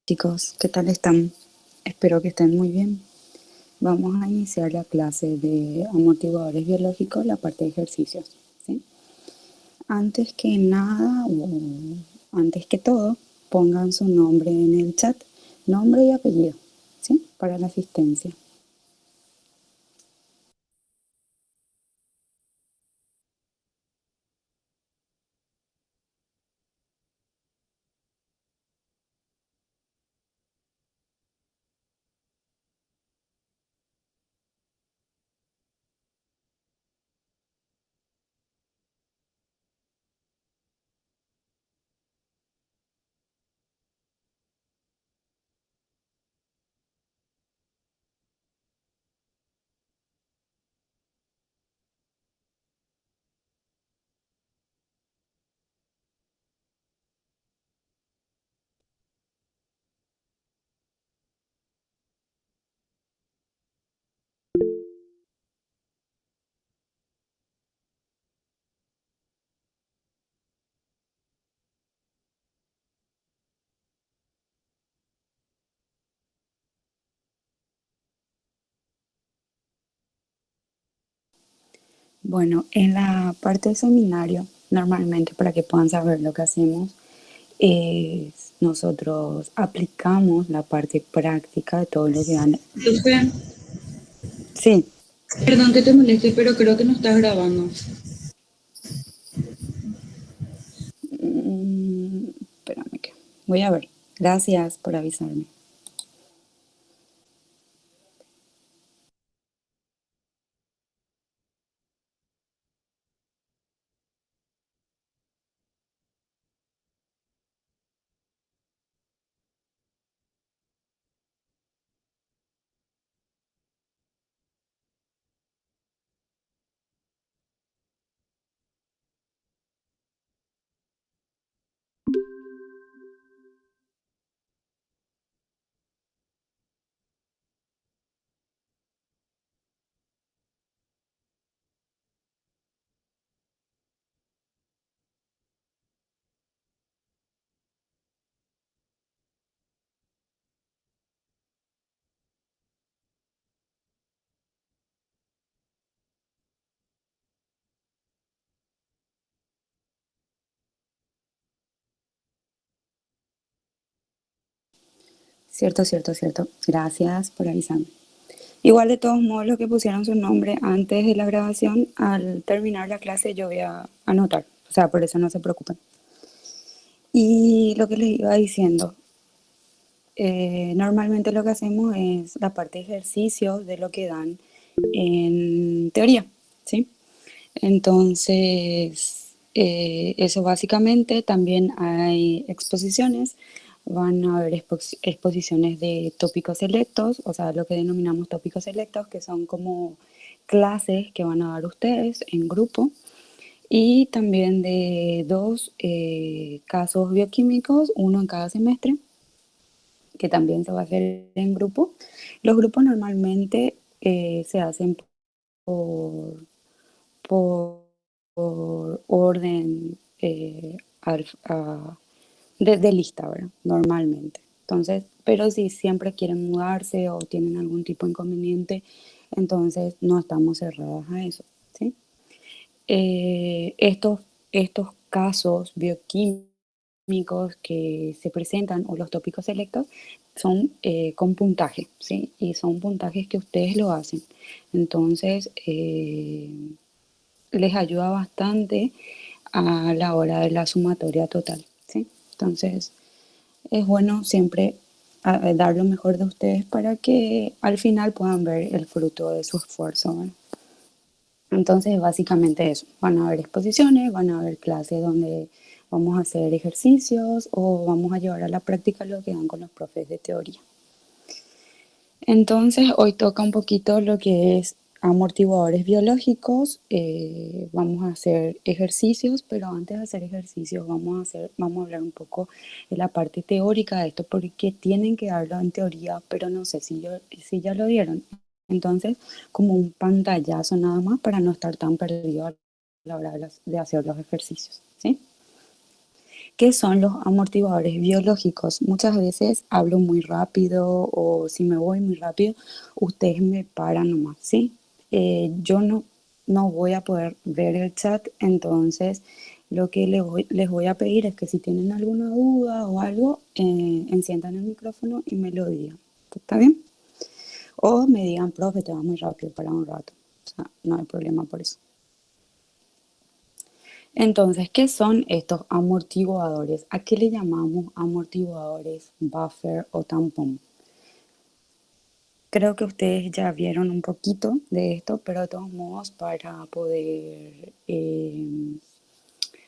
Chicos, ¿qué tal están? Espero que estén muy bien. Vamos a iniciar la clase de amortiguadores biológicos, la parte de ejercicios, ¿sí? Antes que nada, o antes que todo, pongan su nombre en el chat, nombre y apellido, ¿sí? Para la asistencia. Bueno, en la parte del seminario, normalmente para que puedan saber lo que hacemos, nosotros aplicamos la parte práctica de todo lo que dan. Lupe, Sí. perdón que te moleste, pero creo que no estás grabando. Espérame que voy a ver. Gracias por avisarme. Cierto, cierto, cierto. Gracias por avisarme. Igual de todos modos, los que pusieron su nombre antes de la grabación, al terminar la clase yo voy a anotar. O sea, por eso no se preocupen. Y lo que les iba diciendo, normalmente lo que hacemos es la parte de ejercicios de lo que dan en teoría, ¿sí? Entonces, eso básicamente, también hay exposiciones, van a haber exposiciones de tópicos selectos, o sea, lo que denominamos tópicos selectos, que son como clases que van a dar ustedes en grupo, y también de dos casos bioquímicos, uno en cada semestre, que también se va a hacer en grupo. Los grupos normalmente se hacen por, por, por orden de lista, ¿verdad? Normalmente. Entonces, pero si siempre quieren mudarse o tienen algún tipo de inconveniente, entonces no estamos cerrados a eso, ¿sí? Estos casos bioquímicos que se presentan o los tópicos selectos son con puntaje, ¿sí? Y son puntajes que ustedes lo hacen. Entonces, les ayuda bastante a la hora de la sumatoria total, ¿sí? Entonces, es bueno siempre dar lo mejor de ustedes para que al final puedan ver el fruto de su esfuerzo, ¿verdad? Entonces, básicamente eso. Van a haber exposiciones, van a haber clases donde vamos a hacer ejercicios o vamos a llevar a la práctica lo que dan con los profes de teoría. Entonces, hoy toca un poquito lo que es amortiguadores biológicos. Vamos a hacer ejercicios, pero antes de hacer ejercicios vamos a hablar un poco de la parte teórica de esto, porque tienen que darlo en teoría, pero no sé si ya lo dieron. Entonces, como un pantallazo nada más para no estar tan perdido a la hora de hacer los ejercicios, ¿sí? ¿Qué son los amortiguadores biológicos? Muchas veces hablo muy rápido o si me voy muy rápido, ustedes me paran nomás, ¿sí? Yo no voy a poder ver el chat, entonces lo que les voy a pedir es que si tienen alguna duda o algo, enciendan el micrófono y me lo digan. ¿Está bien? O me digan, profe, te vas muy rápido para un rato. O sea, no hay problema por eso. Entonces, ¿qué son estos amortiguadores? ¿A qué le llamamos amortiguadores, buffer o tampón? Creo que ustedes ya vieron un poquito de esto, pero de todos modos para poder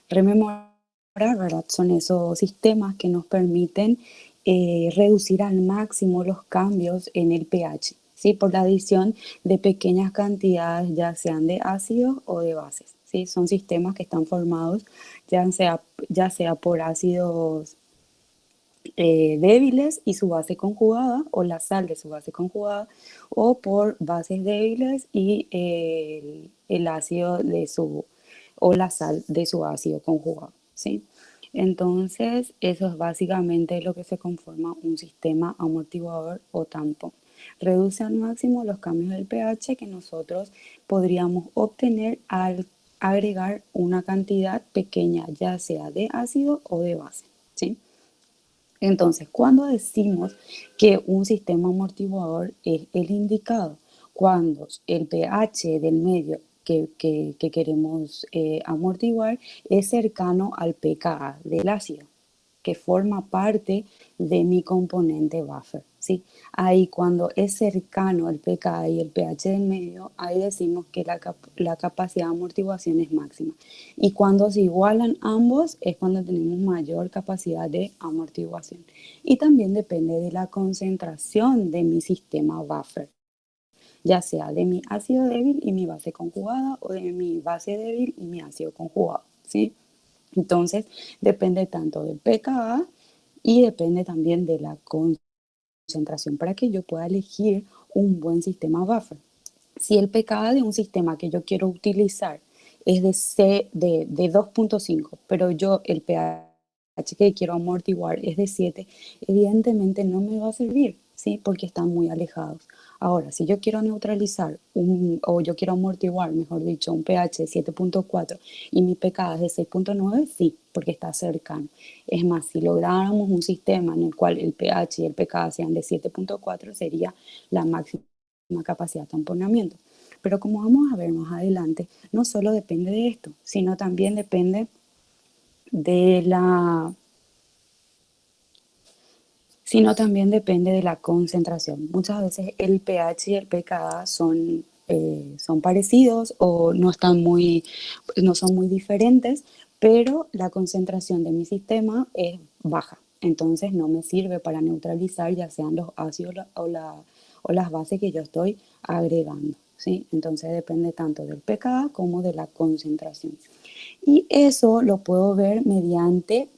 rememorar, ¿verdad? Son esos sistemas que nos permiten reducir al máximo los cambios en el pH, ¿sí? Por la adición de pequeñas cantidades, ya sean de ácidos o de bases, ¿sí? Son sistemas que están formados ya sea por ácidos débiles y su base conjugada, o la sal de su base conjugada, o por bases débiles y el ácido de su, o la sal de su ácido conjugado, ¿sí? Entonces, eso es básicamente lo que se conforma un sistema amortiguador o tampón. Reduce al máximo los cambios del pH que nosotros podríamos obtener al agregar una cantidad pequeña, ya sea de ácido o de base, ¿sí? Entonces, cuando decimos que un sistema amortiguador es el indicado, cuando el pH del medio que queremos amortiguar es cercano al pKa del ácido, que forma parte de mi componente buffer, ¿sí? Ahí cuando es cercano al pKa y el pH del medio, ahí decimos que la capacidad de amortiguación es máxima. Y cuando se igualan ambos es cuando tenemos mayor capacidad de amortiguación. Y también depende de la concentración de mi sistema buffer, ya sea de mi ácido débil y mi base conjugada o de mi base débil y mi ácido conjugado, ¿sí? Entonces, depende tanto del pKa y depende también de la concentración para que yo pueda elegir un buen sistema buffer. Si el pKa de un sistema que yo quiero utilizar es de 2.5, pero yo el pH que quiero amortiguar es de 7, evidentemente no me va a servir, ¿sí? Porque están muy alejados. Ahora, si yo quiero neutralizar o yo quiero amortiguar, mejor dicho, un pH de 7.4 y mi pKa es de 6.9, sí, porque está cercano. Es más, si lográramos un sistema en el cual el pH y el pKa sean de 7.4, sería la máxima capacidad de tamponamiento. Pero como vamos a ver más adelante, no solo depende de esto, sino también depende de la concentración. Muchas veces el pH y el pKa son parecidos o no son muy diferentes, pero la concentración de mi sistema es baja. Entonces no me sirve para neutralizar ya sean los ácidos o las bases que yo estoy agregando, ¿sí? Entonces depende tanto del pKa como de la concentración. Y eso lo puedo ver mediante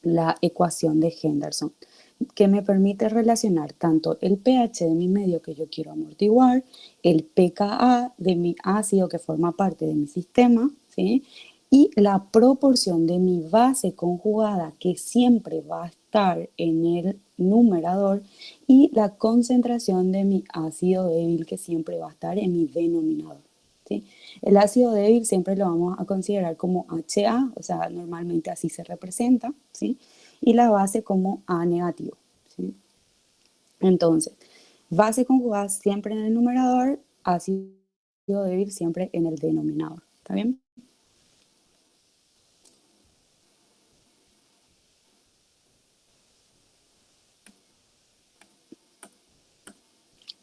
la ecuación de Henderson, que me permite relacionar tanto el pH de mi medio que yo quiero amortiguar, el pKa de mi ácido que forma parte de mi sistema, ¿sí? Y la proporción de mi base conjugada que siempre va a estar en el numerador y la concentración de mi ácido débil que siempre va a estar en mi denominador, ¿sí? El ácido débil siempre lo vamos a considerar como HA, o sea, normalmente así se representa, ¿sí? Y la base como A negativo, ¿sí? Entonces, base conjugada siempre en el numerador, ácido débil siempre en el denominador, ¿está bien?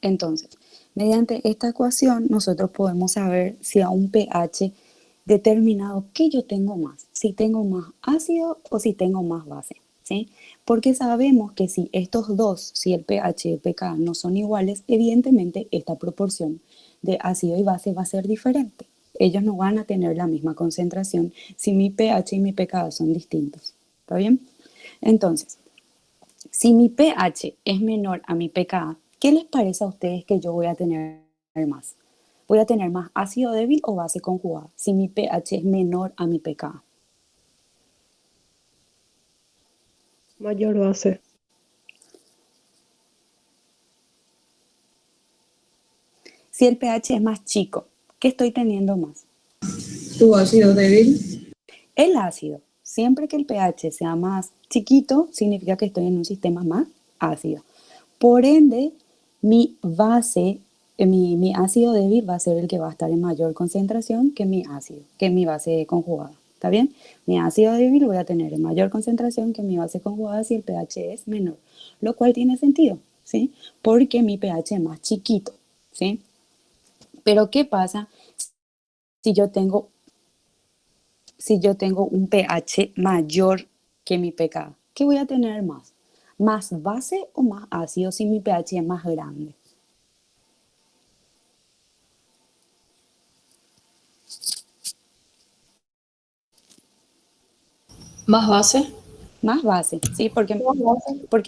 Entonces, mediante esta ecuación nosotros podemos saber si a un pH determinado que yo tengo más, si tengo más ácido o si tengo más base, ¿sí? Porque sabemos que si estos dos, si el pH y el pKa no son iguales, evidentemente esta proporción de ácido y base va a ser diferente. Ellos no van a tener la misma concentración si mi pH y mi pKa son distintos, ¿está bien? Entonces, si mi pH es menor a mi pKa, ¿qué les parece a ustedes que yo voy a tener más? ¿Voy a tener más ácido débil o base conjugada si mi pH es menor a mi pKa? Mayor base. Si el pH es más chico, ¿qué estoy teniendo más? Tu ácido débil. El ácido. Siempre que el pH sea más chiquito, significa que estoy en un sistema más ácido. Por ende, mi base, mi ácido débil va a ser el que va a estar en mayor concentración que mi ácido, que mi base conjugada. ¿Está bien? Mi ácido débil voy a tener en mayor concentración que mi base conjugada si el pH es menor, lo cual tiene sentido, ¿sí? Porque mi pH es más chiquito, ¿sí? Pero ¿qué pasa si yo tengo, si yo tengo un pH mayor que mi pKa? ¿Qué voy a tener más? ¿Más base o más ácido si mi pH es más grande? Más base. Más base, ¿sí? Porque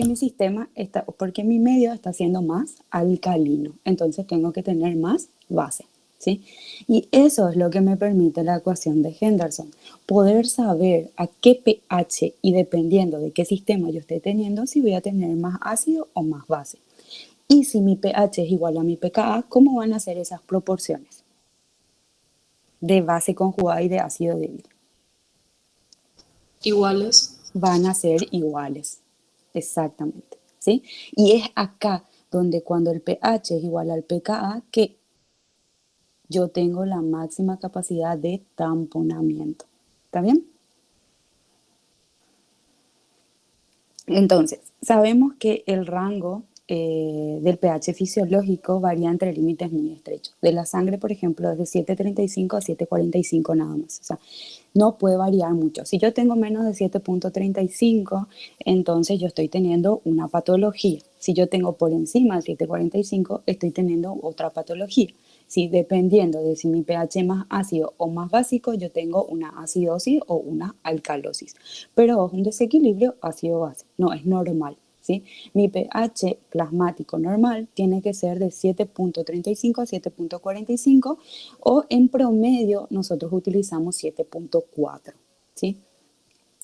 mi sistema está, porque mi medio está siendo más alcalino. Entonces tengo que tener más base, ¿sí? Y eso es lo que me permite la ecuación de Henderson. Poder saber a qué pH y dependiendo de qué sistema yo esté teniendo, si voy a tener más ácido o más base. Y si mi pH es igual a mi pKa, ¿cómo van a ser esas proporciones de base conjugada y de ácido débil? Iguales. Van a ser iguales. Exactamente. ¿Sí? Y es acá donde cuando el pH es igual al pKa que yo tengo la máxima capacidad de tamponamiento. ¿Está bien? Entonces, sabemos que el rango del pH fisiológico varía entre límites muy estrechos. De la sangre, por ejemplo, es de 7,35 a 7,45 nada más. O sea, no puede variar mucho. Si yo tengo menos de 7,35, entonces yo estoy teniendo una patología. Si yo tengo por encima de 7,45, estoy teniendo otra patología. Sí, dependiendo de si mi pH es más ácido o más básico, yo tengo una acidosis o una alcalosis. Pero es un desequilibrio ácido-base, no es normal. ¿Sí? Mi pH plasmático normal tiene que ser de 7,35 a 7,45 o en promedio nosotros utilizamos 7,4. ¿Sí?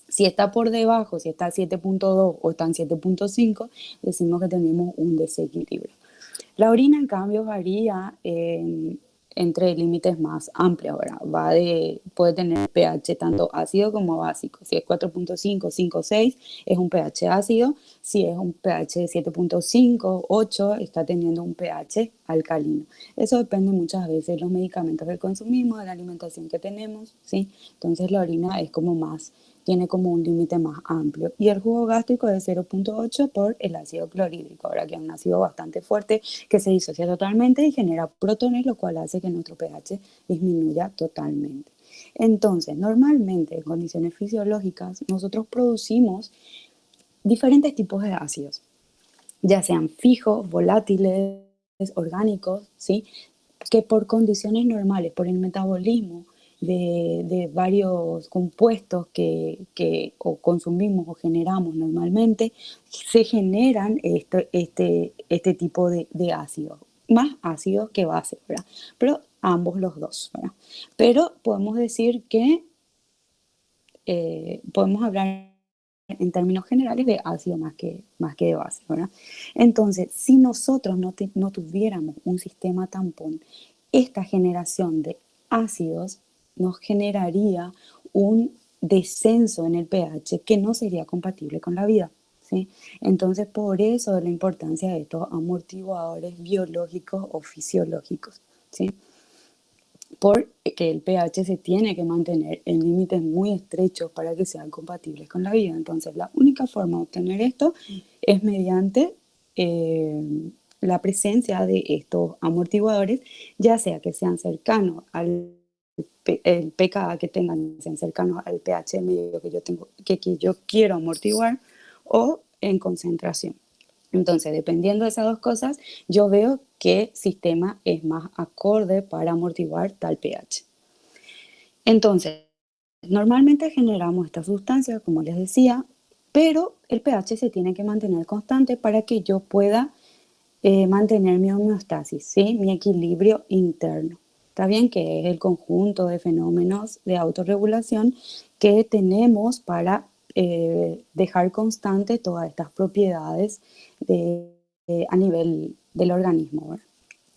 Si está por debajo, si está a 7,2 o está en 7,5, decimos que tenemos un desequilibrio. La orina, en cambio, varía entre límites más amplios, ¿verdad? Puede tener pH tanto ácido como básico. Si es 4,5, 5, 6, es un pH ácido. Si es un pH de 7,5, 8, está teniendo un pH alcalino. Eso depende muchas veces de los medicamentos que consumimos, de la alimentación que tenemos, ¿sí? Entonces la orina es como más, tiene como un límite más amplio. Y el jugo gástrico es de 0,8 por el ácido clorhídrico, ahora que es un ácido bastante fuerte que se disocia totalmente y genera protones, lo cual hace que nuestro pH disminuya totalmente. Entonces, normalmente en condiciones fisiológicas, nosotros producimos diferentes tipos de ácidos, ya sean fijos, volátiles, orgánicos, ¿sí? Que por condiciones normales, por el metabolismo de varios compuestos que o consumimos o generamos normalmente, se generan este tipo de ácidos, más ácidos que bases, ¿verdad? Pero ambos los dos, ¿verdad? Pero podemos decir que podemos hablar en términos generales de ácido más que de base, ¿verdad? Entonces, si nosotros no tuviéramos un sistema tampón, esta generación de ácidos nos generaría un descenso en el pH que no sería compatible con la vida, ¿sí? Entonces, por eso es la importancia de estos amortiguadores biológicos o fisiológicos, ¿sí? Porque el pH se tiene que mantener en límites muy estrechos para que sean compatibles con la vida. Entonces, la única forma de obtener esto es mediante la presencia de estos amortiguadores, ya sea que sean cercanos al el pKa que tengan, sean cercanos al pH medio que yo tengo, que yo quiero amortiguar, o en concentración. Entonces, dependiendo de esas dos cosas, yo veo qué sistema es más acorde para amortiguar tal pH. Entonces, normalmente generamos esta sustancia, como les decía, pero el pH se tiene que mantener constante para que yo pueda mantener mi homeostasis, ¿sí? Mi equilibrio interno. Está bien que es el conjunto de fenómenos de autorregulación que tenemos para dejar constante todas estas propiedades a nivel del organismo, ¿verdad?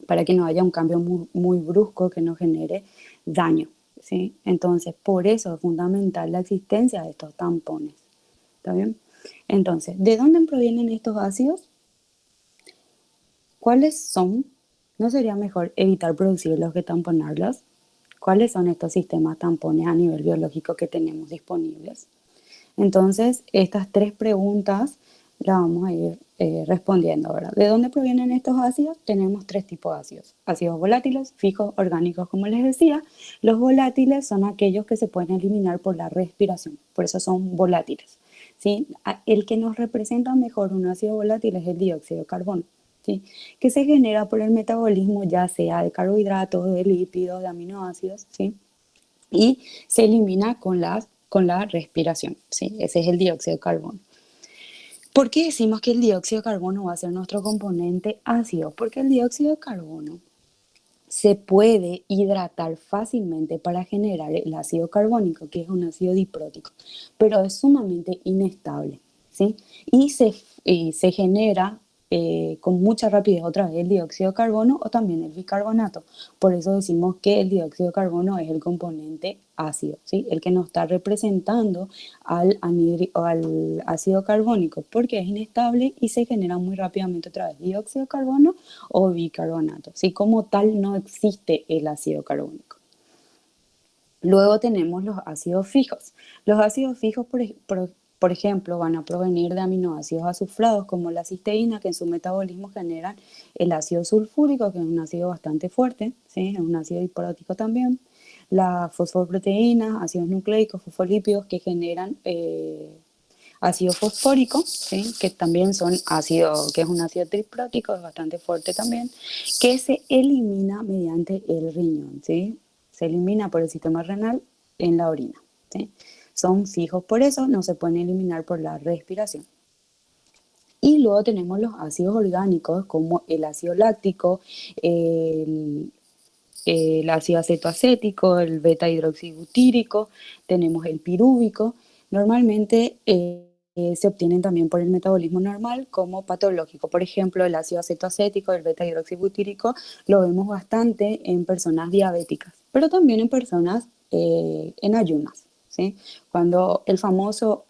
Para que no haya un cambio muy brusco que nos genere daño, ¿sí? Entonces, por eso es fundamental la existencia de estos tampones, ¿está bien? Entonces, ¿de dónde provienen estos ácidos? ¿Cuáles son? ¿No sería mejor evitar producirlos que tamponarlos? ¿Cuáles son estos sistemas tampones a nivel biológico que tenemos disponibles? Entonces, estas tres preguntas las vamos a ir respondiendo ahora. ¿De dónde provienen estos ácidos? Tenemos tres tipos de ácidos. Ácidos volátiles, fijos, orgánicos, como les decía. Los volátiles son aquellos que se pueden eliminar por la respiración, por eso son volátiles, ¿sí? El que nos representa mejor un ácido volátil es el dióxido de carbono, ¿sí? Que se genera por el metabolismo ya sea de carbohidratos, de lípidos, de aminoácidos, ¿sí? Y se elimina con la respiración, ¿sí? Ese es el dióxido de carbono. ¿Por qué decimos que el dióxido de carbono va a ser nuestro componente ácido? Porque el dióxido de carbono se puede hidratar fácilmente para generar el ácido carbónico, que es un ácido diprótico, pero es sumamente inestable, ¿sí? Y se genera con mucha rapidez otra vez el dióxido de carbono o también el bicarbonato. Por eso decimos que el dióxido de carbono es el componente ácido, ¿sí? El que nos está representando al ácido carbónico, porque es inestable y se genera muy rápidamente otra vez dióxido de carbono o bicarbonato, ¿sí? Como tal no existe el ácido carbónico. Luego tenemos los ácidos fijos. Los ácidos fijos, por ejemplo, van a provenir de aminoácidos azufrados como la cisteína, que en su metabolismo generan el ácido sulfúrico, que es un ácido bastante fuerte, ¿sí? Es un ácido hipótico también. Las fosfoproteínas, ácidos nucleicos, fosfolípidos, que generan ácido fosfórico, ¿sí? Que también son que es un ácido triprótico, es bastante fuerte también, que se elimina mediante el riñón, ¿sí? Se elimina por el sistema renal en la orina, ¿sí? Son fijos por eso, no se pueden eliminar por la respiración. Y luego tenemos los ácidos orgánicos como el ácido láctico, el, el ácido acetoacético, el beta hidroxibutírico, tenemos el pirúvico. Normalmente se obtienen también por el metabolismo normal como patológico. Por ejemplo, el ácido acetoacético, el beta hidroxibutírico, lo vemos bastante en personas diabéticas, pero también en personas en ayunas, ¿sí? Cuando el famoso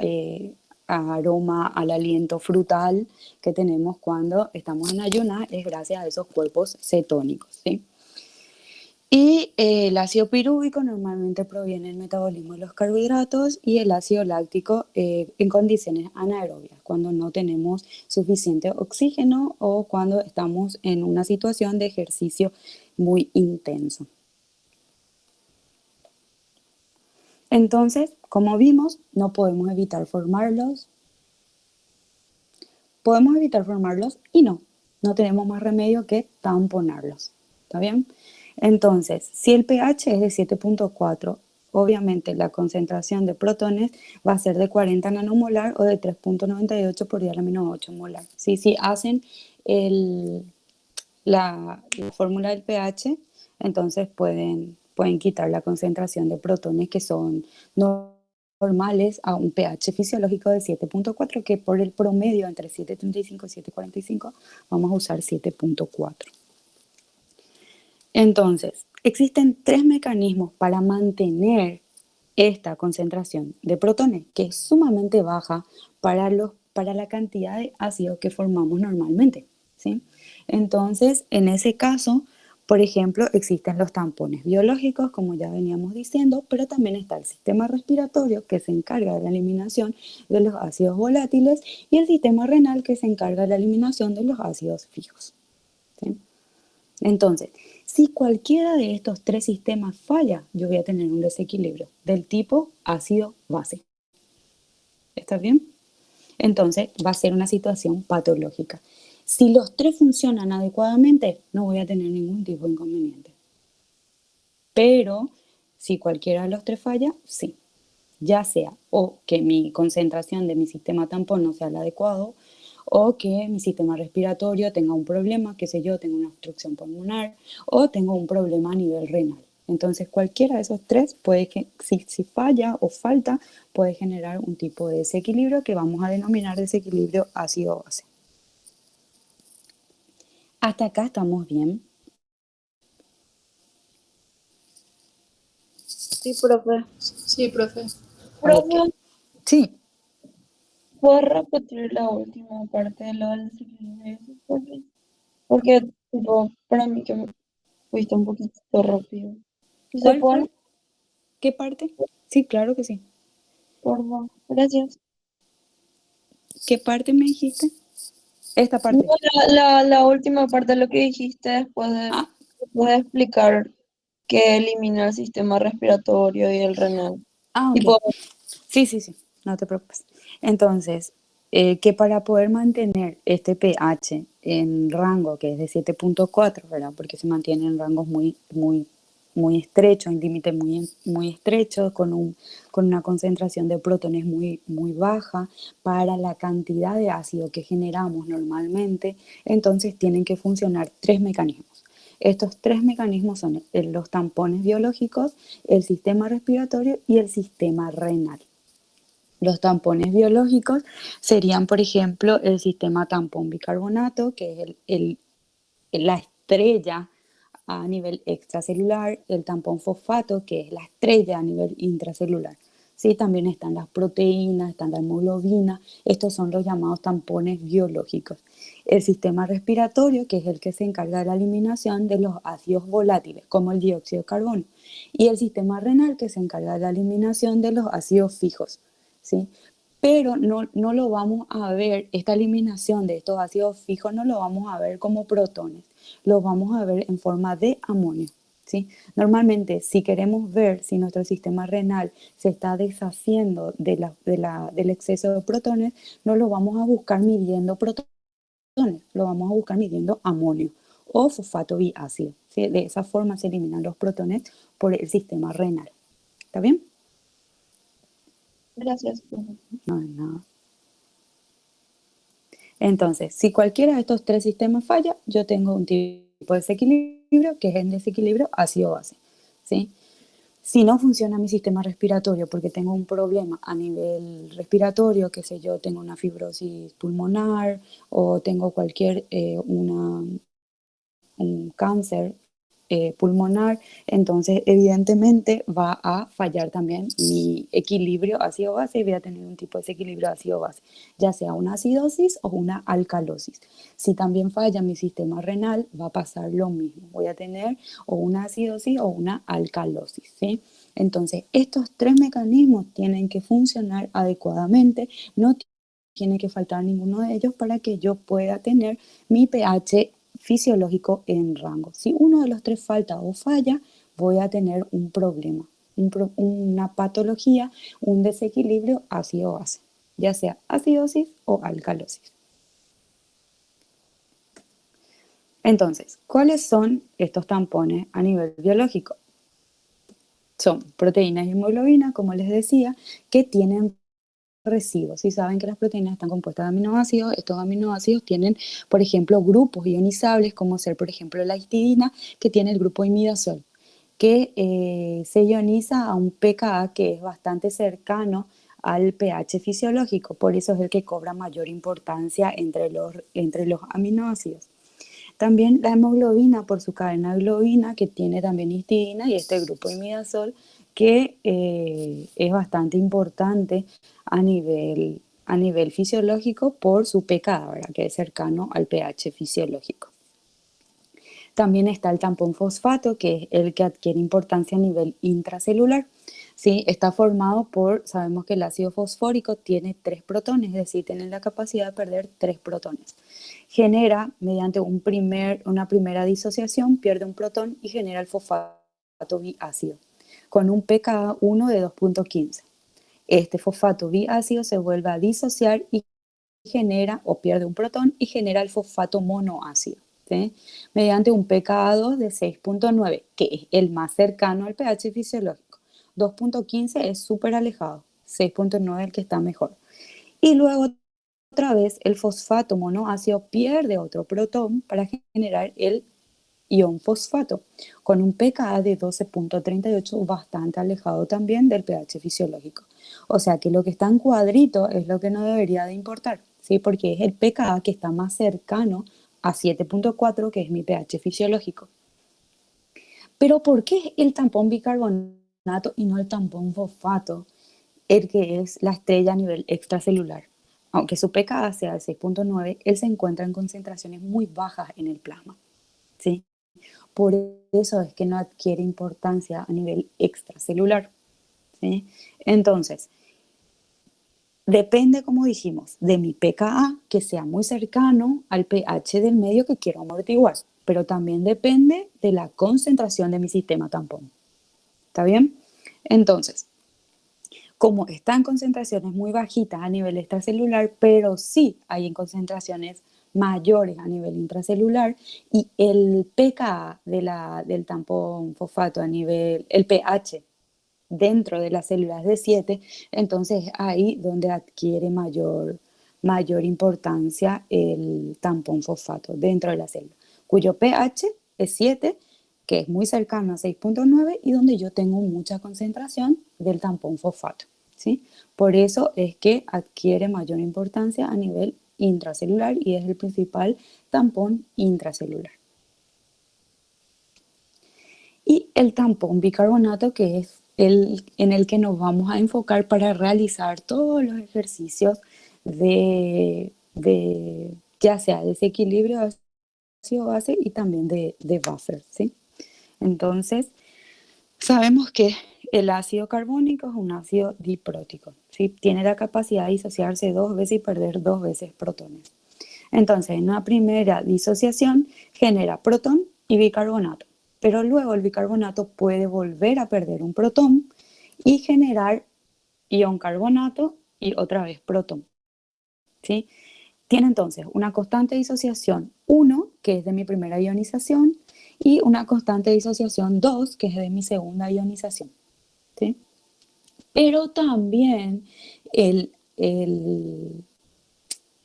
aroma al aliento frutal que tenemos cuando estamos en ayunas es gracias a esos cuerpos cetónicos, ¿sí? Y el ácido pirúvico normalmente proviene del metabolismo de los carbohidratos y el ácido láctico en condiciones anaerobias, cuando no tenemos suficiente oxígeno o cuando estamos en una situación de ejercicio muy intenso. Entonces, como vimos, no podemos evitar formarlos. Podemos evitar formarlos y no tenemos más remedio que tamponarlos. ¿Está bien? Entonces, si el pH es de 7.4, obviamente la concentración de protones va a ser de 40 nanomolar o de 3.98 por 10 a la menos 8 molar. ¿Sí? Si hacen la fórmula del pH, entonces pueden quitar la concentración de protones que son normales a un pH fisiológico de 7.4, que por el promedio entre 7.35 y 7.45 vamos a usar 7.4. Entonces, existen tres mecanismos para mantener esta concentración de protones, que es sumamente baja para la cantidad de ácido que formamos normalmente, ¿sí? Entonces, en ese caso, por ejemplo, existen los tampones biológicos, como ya veníamos diciendo, pero también está el sistema respiratorio, que se encarga de la eliminación de los ácidos volátiles, y el sistema renal, que se encarga de la eliminación de los ácidos fijos, ¿sí? Entonces, si cualquiera de estos tres sistemas falla, yo voy a tener un desequilibrio del tipo ácido-base. ¿Está bien? Entonces, va a ser una situación patológica. Si los tres funcionan adecuadamente, no voy a tener ningún tipo de inconveniente. Pero si cualquiera de los tres falla, sí. Ya sea o que mi concentración de mi sistema tampón no sea el adecuado, o que mi sistema respiratorio tenga un problema, qué sé yo, tengo una obstrucción pulmonar, o tengo un problema a nivel renal, Entonces cualquiera de esos tres puede que, si falla o falta, puede generar un tipo de desequilibrio que vamos a denominar desequilibrio ácido-base. Hasta acá estamos bien. Sí, profe. Sí, profe. Ok. Profe, Sí, ¿puedo repetir la última parte de lo del desequilibrio? Porque, tipo, para mí que me fuiste un poquito rápido. ¿Y se ¿cuál pueden? fue? ¿Qué parte? Sí, claro que sí. Por favor. Gracias. ¿Qué parte me dijiste? Esta No, parte. la última parte de lo que dijiste Ah, después de explicar que elimina el sistema respiratorio y el renal. ok. Tipo, Sí, sí, sí, no te preocupes. Entonces, que para poder mantener este pH en rango que es de 7.4, ¿verdad? Porque se mantiene en rangos muy estrechos, en límites muy estrechos, con una concentración de protones muy baja para la cantidad de ácido que generamos normalmente, entonces tienen que funcionar tres mecanismos. Estos tres mecanismos son los tampones biológicos, el sistema respiratorio y el sistema renal. Los tampones biológicos serían, por ejemplo, el sistema tampón bicarbonato, que es la estrella a nivel extracelular, el tampón fosfato, que es la estrella a nivel intracelular. Sí, también están las proteínas, están la hemoglobina, estos son los llamados tampones biológicos. El sistema respiratorio, que es el que se encarga de la eliminación de los ácidos volátiles, como el dióxido de carbono, y el sistema renal, que se encarga de la eliminación de los ácidos fijos, ¿sí? Pero no lo vamos a ver, esta eliminación de estos ácidos fijos no lo vamos a ver como protones, lo vamos a ver en forma de amonio. ¿Sí? Normalmente, si queremos ver si nuestro sistema renal se está deshaciendo del exceso de protones, no lo vamos a buscar midiendo protones, lo vamos a buscar midiendo amonio o fosfato biácido. ¿Sí? De esa forma se eliminan los protones por el sistema renal. ¿Está bien? gracias, profe. No, no. Entonces, si cualquiera de estos tres sistemas falla, yo tengo un tipo de desequilibrio que es el desequilibrio ácido-base. ¿Sí? Si no funciona mi sistema respiratorio porque tengo un problema a nivel respiratorio, qué sé yo, tengo una fibrosis pulmonar o tengo un cáncer pulmonar, entonces evidentemente va a fallar también mi equilibrio ácido-base y voy a tener un tipo de desequilibrio ácido-base, ya sea una acidosis o una alcalosis. Si también falla mi sistema renal, va a pasar lo mismo, voy a tener o una acidosis o una alcalosis, ¿sí? Entonces, estos tres mecanismos tienen que funcionar adecuadamente, no tiene que faltar ninguno de ellos para que yo pueda tener mi pH fisiológico en rango. Si uno de los tres falta o falla, voy a tener un problema, una patología, un desequilibrio ácido-base, ya sea acidosis o alcalosis. Entonces, ¿cuáles son estos tampones a nivel biológico? Son proteínas y hemoglobina, como les decía, que tienen residuos. Si saben que las proteínas están compuestas de aminoácidos, estos aminoácidos tienen, por ejemplo, grupos ionizables, como ser, por ejemplo, la histidina, que tiene el grupo imidazol, que se ioniza a un pKa que es bastante cercano al pH fisiológico, por eso es el que cobra mayor importancia entre los aminoácidos. También la hemoglobina por su cadena de globina, que tiene también histidina y este grupo imidazol, que es bastante importante a nivel fisiológico por su pKa, ¿verdad? Que es cercano al pH fisiológico. También está el tampón fosfato, que es el que adquiere importancia a nivel intracelular. ¿Sí? Está formado sabemos que el ácido fosfórico tiene 3 protones, es decir, tiene la capacidad de perder 3 protones. Genera, mediante una primera disociación, pierde un protón y genera el fosfato biácido, con un pKa1 de 2.15. Este fosfato biácido se vuelve a disociar y genera o pierde un protón y genera el fosfato monoácido, ¿sí? Mediante un pKa2 de 6.9, que es el más cercano al pH fisiológico. 2.15 es súper alejado, 6.9 es el que está mejor. Y luego otra vez el fosfato monoácido pierde otro protón para generar el ion fosfato, con un pKa de 12.38, bastante alejado también del pH fisiológico. O sea que lo que está en cuadrito es lo que no debería de importar, ¿sí? Porque es el pKa que está más cercano a 7.4, que es mi pH fisiológico. Pero ¿por qué el tampón bicarbonato y no el tampón fosfato el que es la estrella a nivel extracelular? Aunque su pKa sea de 6.9, él se encuentra en concentraciones muy bajas en el plasma, ¿sí? Por eso es que no adquiere importancia a nivel extracelular, ¿sí? Entonces, depende, como dijimos, de mi pKa, que sea muy cercano al pH del medio que quiero amortiguar, pero también depende de la concentración de mi sistema tampón. ¿Está bien? Entonces, como está en concentraciones muy bajitas a nivel extracelular, pero sí hay en concentraciones mayores a nivel intracelular, y el pKa del tampón fosfato a nivel, el pH dentro de las células de 7, entonces ahí donde adquiere mayor importancia el tampón fosfato dentro de la célula, cuyo pH es 7, que es muy cercano a 6.9 y donde yo tengo mucha concentración del tampón fosfato, ¿sí? Por eso es que adquiere mayor importancia a nivel intracelular y es el principal tampón intracelular. Y el tampón bicarbonato, que es el en el que nos vamos a enfocar para realizar todos los ejercicios de ya sea desequilibrio ácido-base y también de buffer, ¿sí? Entonces, sabemos que el ácido carbónico es un ácido diprótico, ¿sí? Tiene la capacidad de disociarse 2 veces y perder 2 veces protones. Entonces, en una primera disociación genera protón y bicarbonato, pero luego el bicarbonato puede volver a perder un protón y generar ion carbonato y otra vez protón, ¿sí? Tiene entonces una constante de disociación 1, que es de mi primera ionización, y una constante de disociación 2, que es de mi segunda ionización, ¿sí? Pero también el, el,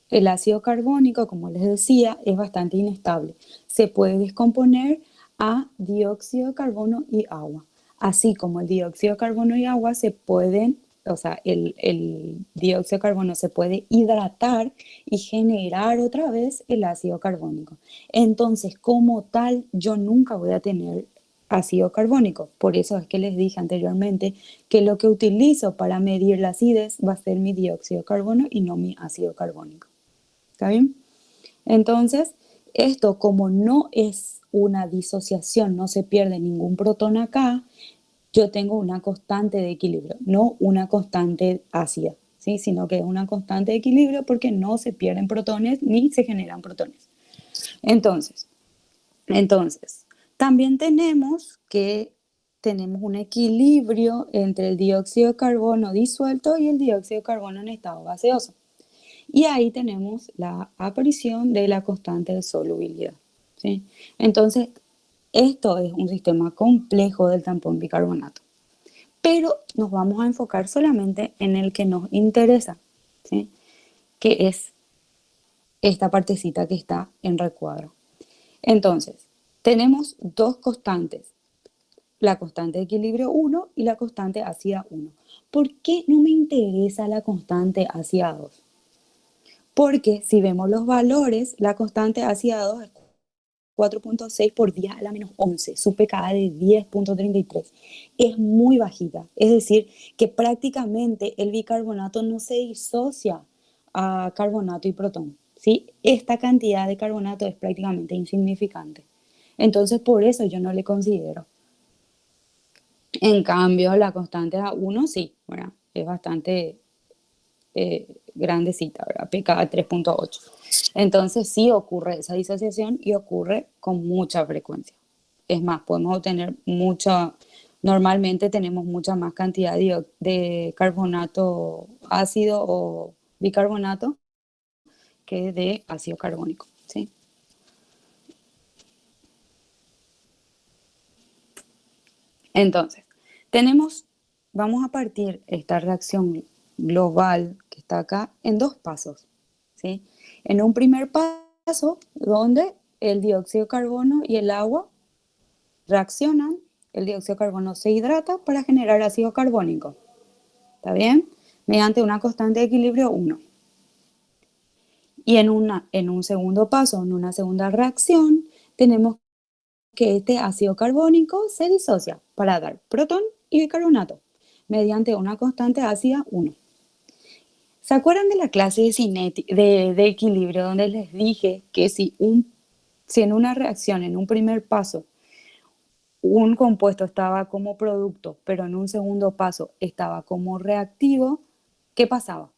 el ácido carbónico, como les decía, es bastante inestable. Se puede descomponer a dióxido de carbono y agua. Así como el dióxido de carbono y agua se pueden, o sea, el dióxido de carbono se puede hidratar y generar otra vez el ácido carbónico. Entonces, como tal, yo nunca voy a tener ácido carbónico. Por eso es que les dije anteriormente que lo que utilizo para medir la acidez va a ser mi dióxido de carbono y no mi ácido carbónico. ¿Está bien? Entonces, esto como no es una disociación, no se pierde ningún protón acá, yo tengo una constante de equilibrio, no una constante ácida, ¿sí? Sino que es una constante de equilibrio porque no se pierden protones ni se generan protones. Entonces, también tenemos un equilibrio entre el dióxido de carbono disuelto y el dióxido de carbono en estado gaseoso. Y ahí tenemos la aparición de la constante de solubilidad, ¿sí? Entonces, esto es un sistema complejo del tampón bicarbonato. Pero nos vamos a enfocar solamente en el que nos interesa, ¿sí? Que es esta partecita que está en recuadro. Entonces, tenemos dos constantes, la constante de equilibrio 1 y la constante ácida 1. ¿Por qué no me interesa la constante ácida 2? Porque si vemos los valores, la constante ácida 2 es 4.6 por 10 a la menos 11, su pKa de 10.33. Es muy bajita, es decir, que prácticamente el bicarbonato no se disocia a carbonato y protón, ¿sí? Esta cantidad de carbonato es prácticamente insignificante. Entonces, por eso yo no le considero. En cambio, la constante A1 sí, ¿verdad? Es bastante grandecita, ¿verdad? pKa 3.8. Entonces sí ocurre esa disociación y ocurre con mucha frecuencia. Es más, podemos obtener normalmente tenemos mucha más cantidad de carbonato ácido o bicarbonato que de ácido carbónico, ¿sí? Entonces, vamos a partir esta reacción global que está acá en dos pasos, ¿sí? En un primer paso, donde el dióxido de carbono y el agua reaccionan, el dióxido de carbono se hidrata para generar ácido carbónico. ¿Está bien? Mediante una constante de equilibrio 1. Y en un segundo paso, en una segunda reacción, tenemos que este ácido carbónico se disocia para dar protón y bicarbonato mediante una constante ácida 1. ¿Se acuerdan de la clase de equilibrio donde les dije que si en una reacción, en un primer paso, un compuesto estaba como producto, pero en un segundo paso estaba como reactivo, ¿qué pasaba?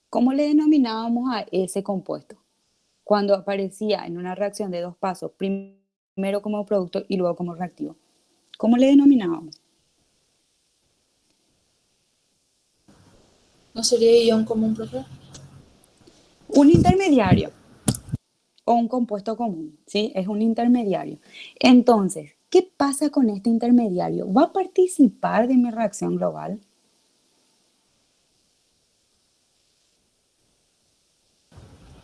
¿Cómo le denominábamos a ese compuesto? Cuando aparecía en una reacción de dos pasos, primero como producto y luego como reactivo. ¿Cómo le denominábamos? ¿No sería ion común, profe? Un intermediario o un compuesto común, ¿sí? Es un intermediario. Entonces, ¿qué pasa con este intermediario? ¿Va a participar de mi reacción global?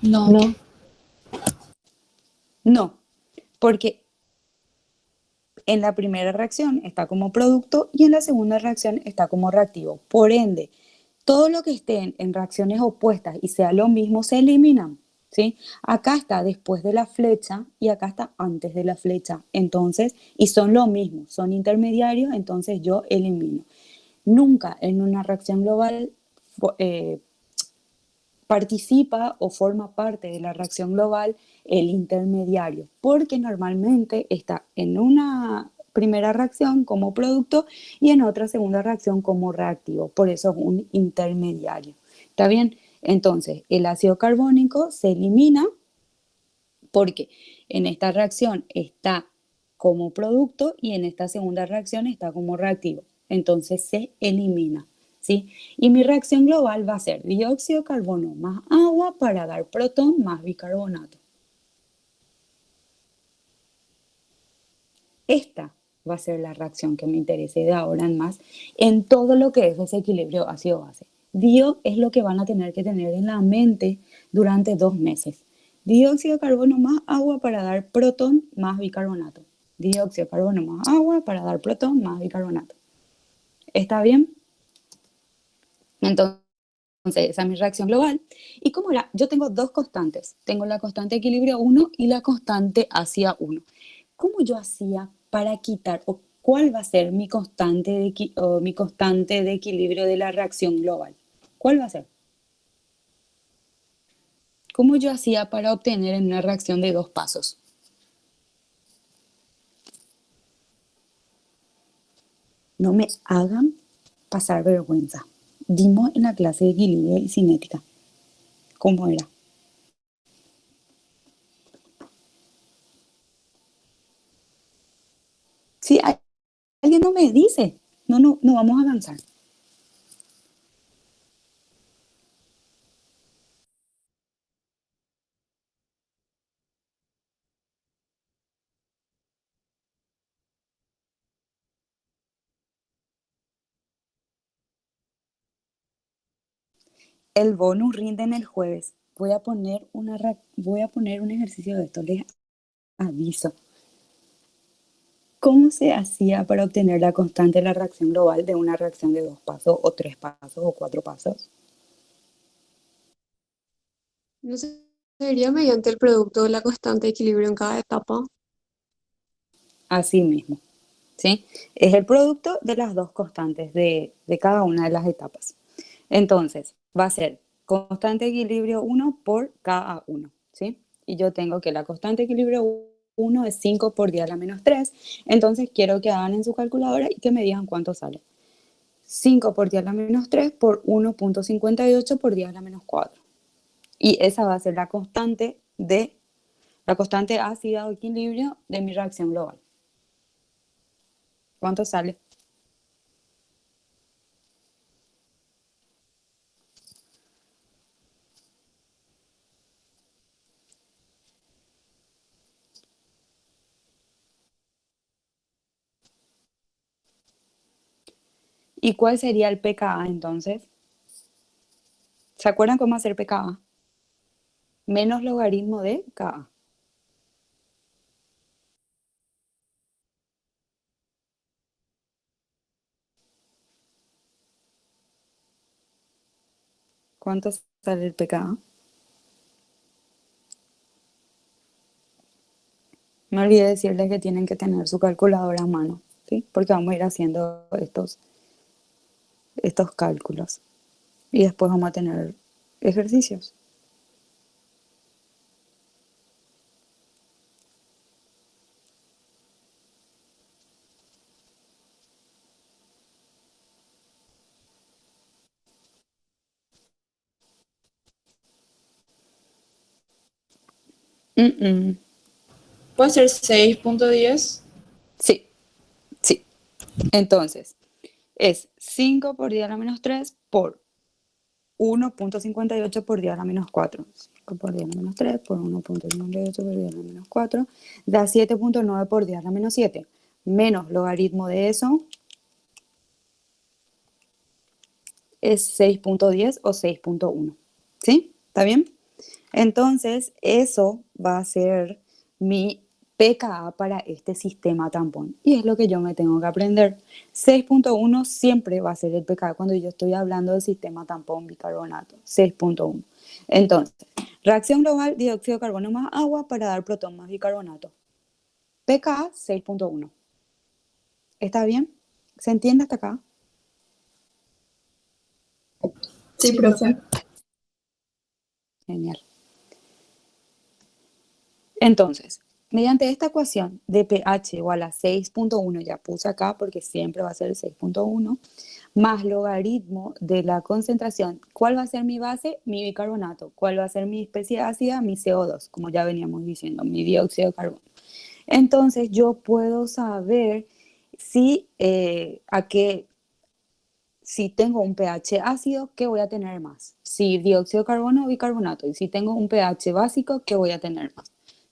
No. No. No, porque en la primera reacción está como producto y en la segunda reacción está como reactivo. Por ende, todo lo que estén en reacciones opuestas y sea lo mismo se eliminan, ¿sí? Acá está después de la flecha y acá está antes de la flecha. Entonces, y son lo mismo, son intermediarios, entonces yo elimino. Nunca en una reacción global participa o forma parte de la reacción global el intermediario, porque normalmente está en una primera reacción como producto y en otra segunda reacción como reactivo, por eso es un intermediario. ¿Está bien? Entonces, el ácido carbónico se elimina porque en esta reacción está como producto y en esta segunda reacción está como reactivo. Entonces se elimina, ¿sí? Y mi reacción global va a ser dióxido de carbono más agua para dar protón más bicarbonato. Esta va a ser la reacción que me interese de ahora en más en todo lo que es ese equilibrio ácido-base. Dio es lo que van a tener que tener en la mente durante 2 meses. Dióxido de carbono más agua para dar protón más bicarbonato. Dióxido de carbono más agua para dar protón más bicarbonato. ¿Está bien? Entonces, esa es mi reacción global. Y como yo tengo dos constantes. Tengo la constante de equilibrio 1 y la constante ácida 1. ¿Cómo yo hacía para quitar o cuál va a ser mi constante de equilibrio de la reacción global? ¿Cuál va a ser? ¿Cómo yo hacía para obtener en una reacción de dos pasos? No me hagan pasar vergüenza. Dimos en la clase de equilibrio y cinética. ¿Cómo era? Si alguien no me dice, no vamos a avanzar. El bonus rinde en el jueves. Voy a poner un ejercicio de esto, les aviso. ¿Cómo se hacía para obtener la constante de la reacción global de una reacción de dos pasos o tres pasos o cuatro pasos? ¿No sería mediante el producto de la constante de equilibrio en cada etapa? Así mismo, ¿sí? Es el producto de las dos constantes de cada una de las etapas. Entonces, va a ser constante de equilibrio 1 por Ka1, ¿sí? Y yo tengo que la constante de equilibrio 1 es 5 por 10 a la menos 3. Entonces, quiero que hagan en su calculadora y que me digan cuánto sale. 5 por 10 a la menos 3 por 1.58 por 10 a la menos 4. Y esa va a ser la constante ácida o equilibrio de mi reacción global. ¿Cuánto sale? ¿Y cuál sería el pKa entonces? ¿Se acuerdan cómo hacer pKa? Menos logaritmo de Ka. ¿Cuánto sale el pKa? Me olvidé decirles que tienen que tener su calculadora a mano, ¿sí? Porque vamos a ir haciendo estos cálculos. Y después vamos a tener ejercicios. Puede ser 6.10. Sí, sí. Entonces, es 5 por 10 a la menos 3 por 1.58 por 10 a la menos 4. 5 por 10 a la menos 3 por 1.58 por 10 a la menos 4 da 7.9 por 10 a la menos 7. Menos logaritmo de eso es 6.10 o 6.1. ¿Sí? ¿Está bien? Entonces, eso va a ser mi pKa para este sistema tampón. Y es lo que yo me tengo que aprender. 6.1 siempre va a ser el pKa cuando yo estoy hablando del sistema tampón bicarbonato. 6.1. Entonces, reacción global, dióxido de carbono más agua para dar protón más bicarbonato. pKa 6.1. ¿Está bien? ¿Se entiende hasta acá? Sí, profe. Genial. Entonces, mediante esta ecuación de pH igual a 6.1, ya puse acá porque siempre va a ser el 6.1, más logaritmo de la concentración. ¿Cuál va a ser mi base? Mi bicarbonato. ¿Cuál va a ser mi especie ácida? Mi CO2, como ya veníamos diciendo, mi dióxido de carbono. Entonces, yo puedo saber si, si tengo un pH ácido, ¿qué voy a tener más? Si dióxido de carbono o bicarbonato. Y si tengo un pH básico, ¿qué voy a tener más?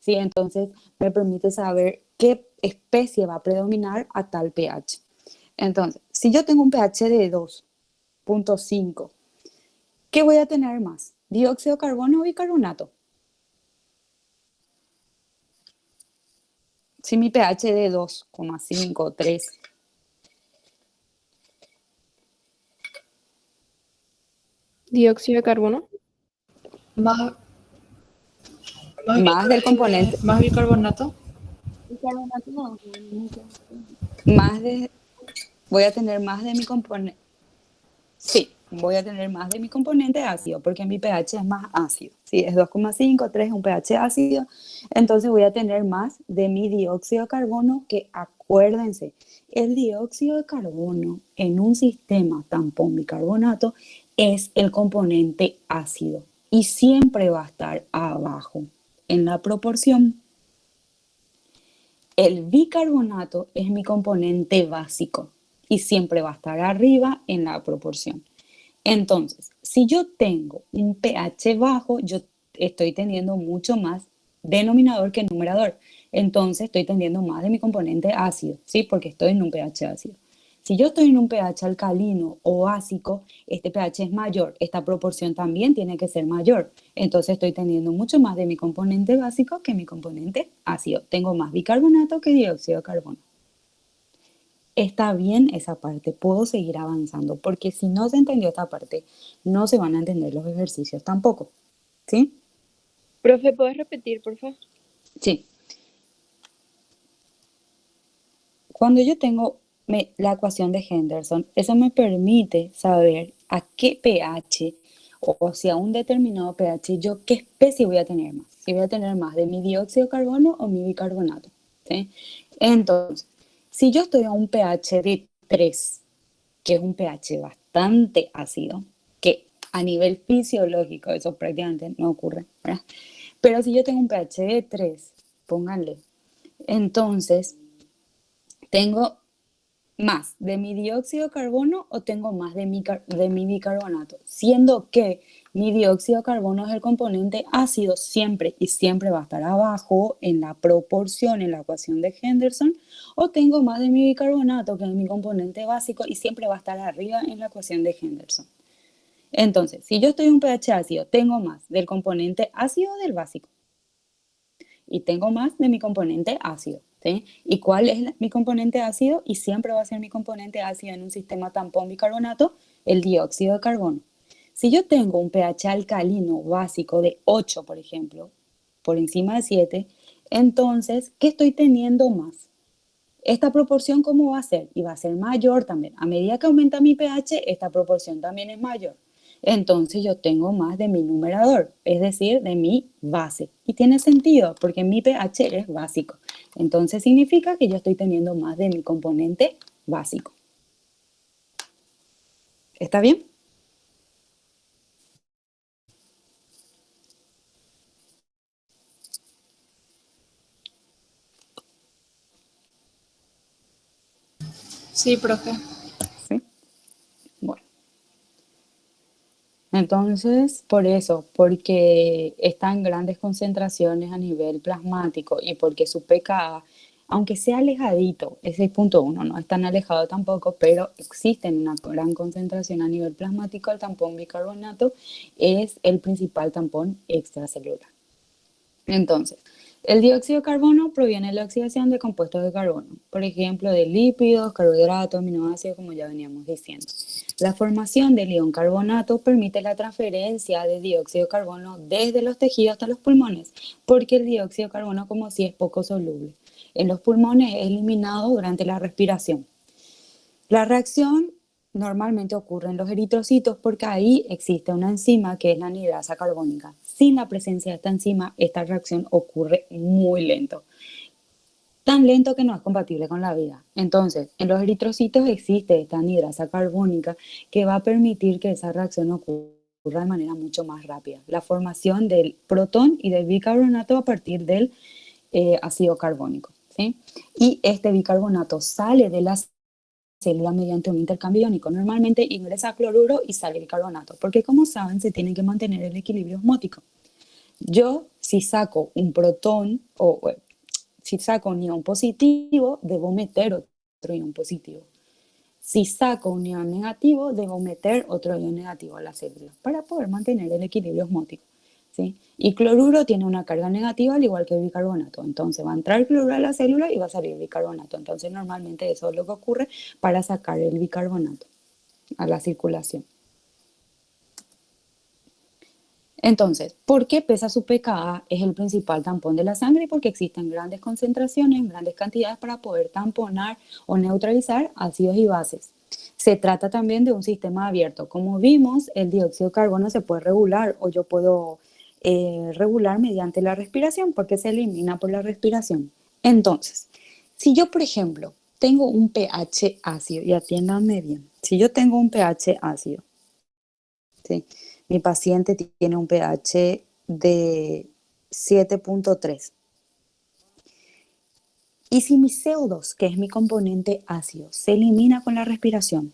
¿Sí? Entonces me permite saber qué especie va a predominar a tal pH. Entonces, si yo tengo un pH de 2.5, ¿qué voy a tener más? ¿Dióxido de carbono o bicarbonato? Si mi pH es de 2,5 o 3. Dióxido de carbono. Más Más del componente, más bicarbonato. Bicarbonato no, voy a tener más de mi componente. Sí, voy a tener más de mi componente ácido porque mi pH es más ácido. Si es 2,5, 3 es un pH ácido, entonces voy a tener más de mi dióxido de carbono, que acuérdense, el dióxido de carbono en un sistema tampón bicarbonato es el componente ácido y siempre va a estar abajo en la proporción. El bicarbonato es mi componente básico y siempre va a estar arriba en la proporción. Entonces, si yo tengo un pH bajo, yo estoy teniendo mucho más denominador que numerador. Entonces, estoy teniendo más de mi componente ácido, ¿sí? Porque estoy en un pH ácido. Si yo estoy en un pH alcalino o básico, este pH es mayor. Esta proporción también tiene que ser mayor. Entonces, estoy teniendo mucho más de mi componente básico que mi componente ácido. Tengo más bicarbonato que dióxido de carbono. Está bien esa parte, puedo seguir avanzando, porque si no se entendió esta parte, no se van a entender los ejercicios tampoco, ¿sí? Profe, ¿puedes repetir, por favor? Sí. Cuando yo tengo la ecuación de Henderson, eso me permite saber a qué pH o si a un determinado pH yo qué especie voy a tener más. Si voy a tener más de mi dióxido de carbono o mi bicarbonato, ¿sí? Entonces, si yo estoy a un pH de 3, que es un pH bastante ácido, que a nivel fisiológico eso prácticamente no ocurre, ¿verdad? Pero si yo tengo un pH de 3, pónganle, entonces tengo más de mi dióxido de carbono o tengo más de mi bicarbonato, siendo que mi dióxido de carbono es el componente ácido siempre y siempre va a estar abajo en la proporción, en la ecuación de Henderson, o tengo más de mi bicarbonato, que es mi componente básico, y siempre va a estar arriba en la ecuación de Henderson. Entonces, si yo estoy en un pH ácido, tengo más del componente ácido o del básico, y tengo más de mi componente ácido. ¿Sí? ¿Y cuál es mi componente ácido? Y siempre va a ser mi componente ácido en un sistema tampón bicarbonato, el dióxido de carbono. Si yo tengo un pH alcalino básico de 8, por ejemplo, por encima de 7, entonces, ¿qué estoy teniendo más? Esta proporción, ¿cómo va a ser? Y va a ser mayor también. A medida que aumenta mi pH, esta proporción también es mayor. Entonces yo tengo más de mi numerador, es decir, de mi base. Y tiene sentido porque mi pH es básico. Entonces significa que yo estoy teniendo más de mi componente básico. ¿Está bien? Sí, profe. Sí. Bueno. Entonces, por eso, porque está en grandes concentraciones a nivel plasmático y porque su pKa, aunque sea alejadito, es 6,1, no es tan alejado tampoco, pero existe en una gran concentración a nivel plasmático, el tampón bicarbonato es el principal tampón extracelular. Entonces, el dióxido de carbono proviene de la oxidación de compuestos de carbono, por ejemplo, de lípidos, carbohidratos, aminoácidos, como ya veníamos diciendo. La formación del ion carbonato permite la transferencia de dióxido de carbono desde los tejidos hasta los pulmones, porque el dióxido de carbono, como si es poco soluble, en los pulmones es eliminado durante la respiración. La reacción normalmente ocurre en los eritrocitos porque ahí existe una enzima que es la anhidrasa carbónica. Sin la presencia de esta enzima, esta reacción ocurre muy lento. Tan lento que no es compatible con la vida. Entonces, en los eritrocitos existe esta anhidrasa carbónica que va a permitir que esa reacción ocurra de manera mucho más rápida. La formación del protón y del bicarbonato a partir del ácido carbónico, ¿sí? Y este bicarbonato sale de la célula mediante un intercambio iónico. Normalmente ingresa cloruro y sale bicarbonato, porque como saben, se tiene que mantener el equilibrio osmótico. Yo, si saco un protón o si saco un ion positivo, debo meter otro ion positivo. Si saco un ion negativo, debo meter otro ion negativo a la célula para poder mantener el equilibrio osmótico, ¿sí? Y cloruro tiene una carga negativa al igual que el bicarbonato. Entonces va a entrar cloruro a la célula y va a salir bicarbonato. Entonces normalmente eso es lo que ocurre para sacar el bicarbonato a la circulación. Entonces, ¿por qué pesa su pKa? Es el principal tampón de la sangre porque existen grandes concentraciones, en grandes cantidades para poder tamponar o neutralizar ácidos y bases. Se trata también de un sistema abierto. Como vimos, el dióxido de carbono se puede regular o yo puedo regular mediante la respiración porque se elimina por la respiración. Entonces, si yo, por ejemplo, tengo un pH ácido, y atiéndanme bien, si yo tengo un pH ácido, ¿sí? Mi paciente tiene un pH de 7,3. Y si mi CO2, que es mi componente ácido, se elimina con la respiración,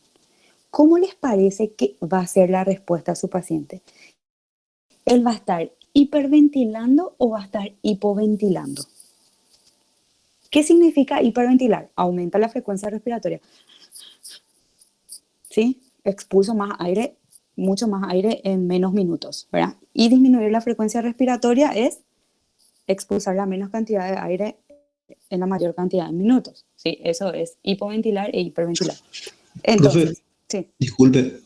¿cómo les parece que va a ser la respuesta a su paciente? ¿Él va a estar hiperventilando o va a estar hipoventilando? ¿Qué significa hiperventilar? Aumenta la frecuencia respiratoria. ¿Sí? Expulso más aire, mucho más aire en menos minutos, ¿verdad? Y disminuir la frecuencia respiratoria es expulsar la menos cantidad de aire en la mayor cantidad de minutos, ¿sí? Eso es hipoventilar e hiperventilar. Profe, Entonces, sí, disculpe,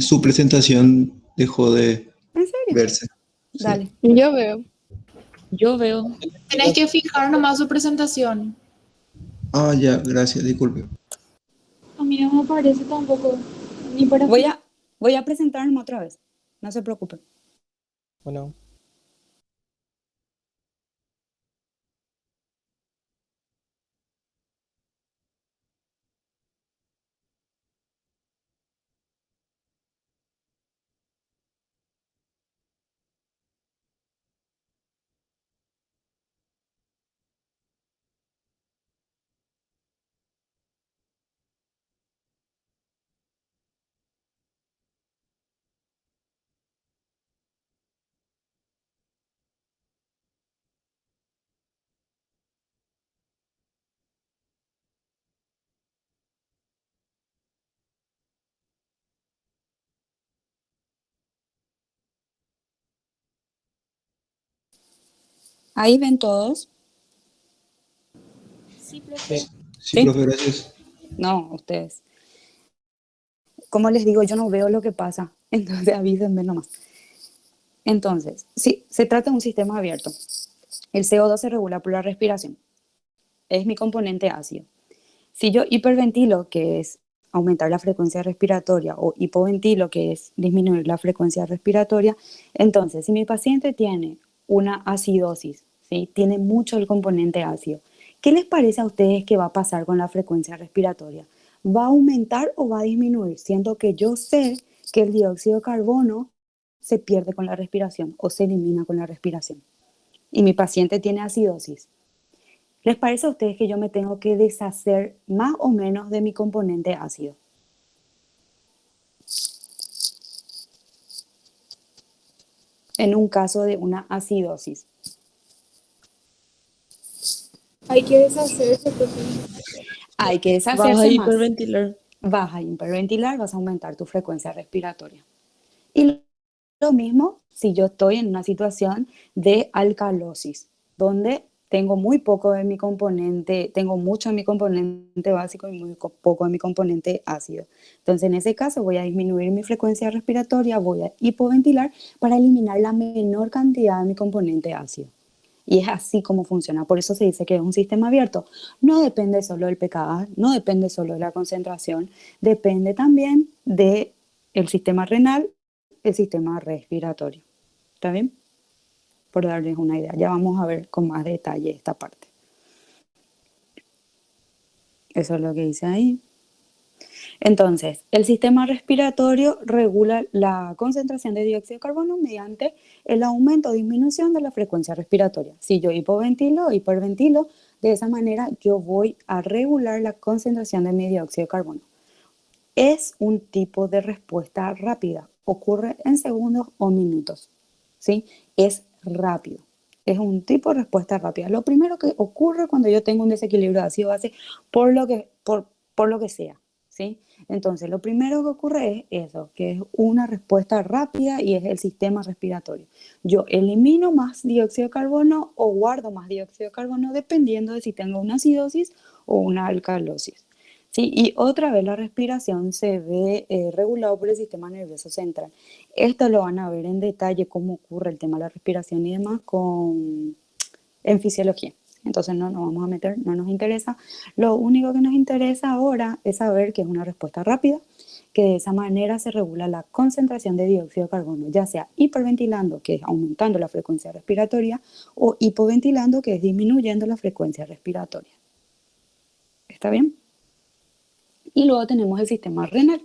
su presentación dejó de ¿en serio? verse. Sí. Dale, Yo veo. yo veo. Tenés que fijar nomás su presentación. Ah, ya, gracias, disculpe. A mí no me parece tampoco, ni para... Voy a presentarme otra vez, no se preocupen. Bueno, Ahí ven todos, Sí, profe. Sí, ¿sí? profe, gracias. No, ustedes. Como les digo, yo no veo lo que pasa. Entonces avísenme nomás. Entonces, sí, se trata de un sistema abierto. El CO2 se regula por la respiración. Es mi componente ácido. Si yo hiperventilo, que es aumentar la frecuencia respiratoria, o hipoventilo, que es disminuir la frecuencia respiratoria, entonces si mi paciente tiene una acidosis, ¿sí? Tiene mucho el componente ácido, ¿qué les parece a ustedes que va a pasar con la frecuencia respiratoria? ¿Va a aumentar o va a disminuir? Siendo que yo sé que el dióxido de carbono se pierde con la respiración o se elimina con la respiración. Y mi paciente tiene acidosis. ¿Les parece a ustedes que yo me tengo que deshacer más o menos de mi componente ácido? En un caso de una acidosis. Hay que deshacerse, profe. Hay que Vas a deshacerse más. hiperventilar. Vas a hiperventilar, vas a aumentar tu frecuencia respiratoria. Y lo mismo si yo estoy en una situación de alcalosis, donde tengo muy poco de mi componente, tengo mucho de mi componente básico y muy poco de mi componente ácido. Entonces, en ese caso voy a disminuir mi frecuencia respiratoria, voy a hipoventilar para eliminar la menor cantidad de mi componente ácido. Y es así como funciona. Por eso se dice que es un sistema abierto. No depende solo del pKa, no depende solo de la concentración, depende también del sistema renal, el sistema respiratorio. ¿Está bien? Por darles una idea. Ya vamos a ver con más detalle esta parte. Eso es lo que dice ahí. Entonces, el sistema respiratorio regula la concentración de dióxido de carbono mediante el aumento o disminución de la frecuencia respiratoria. Si yo hipoventilo o hiperventilo, de esa manera yo voy a regular la concentración de mi dióxido de carbono. Es un tipo de respuesta rápida, ocurre en segundos o minutos, ¿sí? Es rápido, es un tipo de respuesta rápida. Lo primero que ocurre cuando yo tengo un desequilibrio de ácido-base por lo que sea, ¿sí? Entonces, lo primero que ocurre es eso, que es una respuesta rápida y es el sistema respiratorio. Yo elimino más dióxido de carbono o guardo más dióxido de carbono dependiendo de si tengo una acidosis o una alcalosis. Sí, y otra vez la respiración se ve regulado por el sistema nervioso central. Esto lo van a ver en detalle cómo ocurre el tema de la respiración y demás en fisiología. Entonces no nos vamos a meter, no nos interesa. Lo único que nos interesa ahora es saber que es una respuesta rápida, que de esa manera se regula la concentración de dióxido de carbono, ya sea hiperventilando, que es aumentando la frecuencia respiratoria, o hipoventilando, que es disminuyendo la frecuencia respiratoria. ¿Está bien? Y luego tenemos el sistema renal,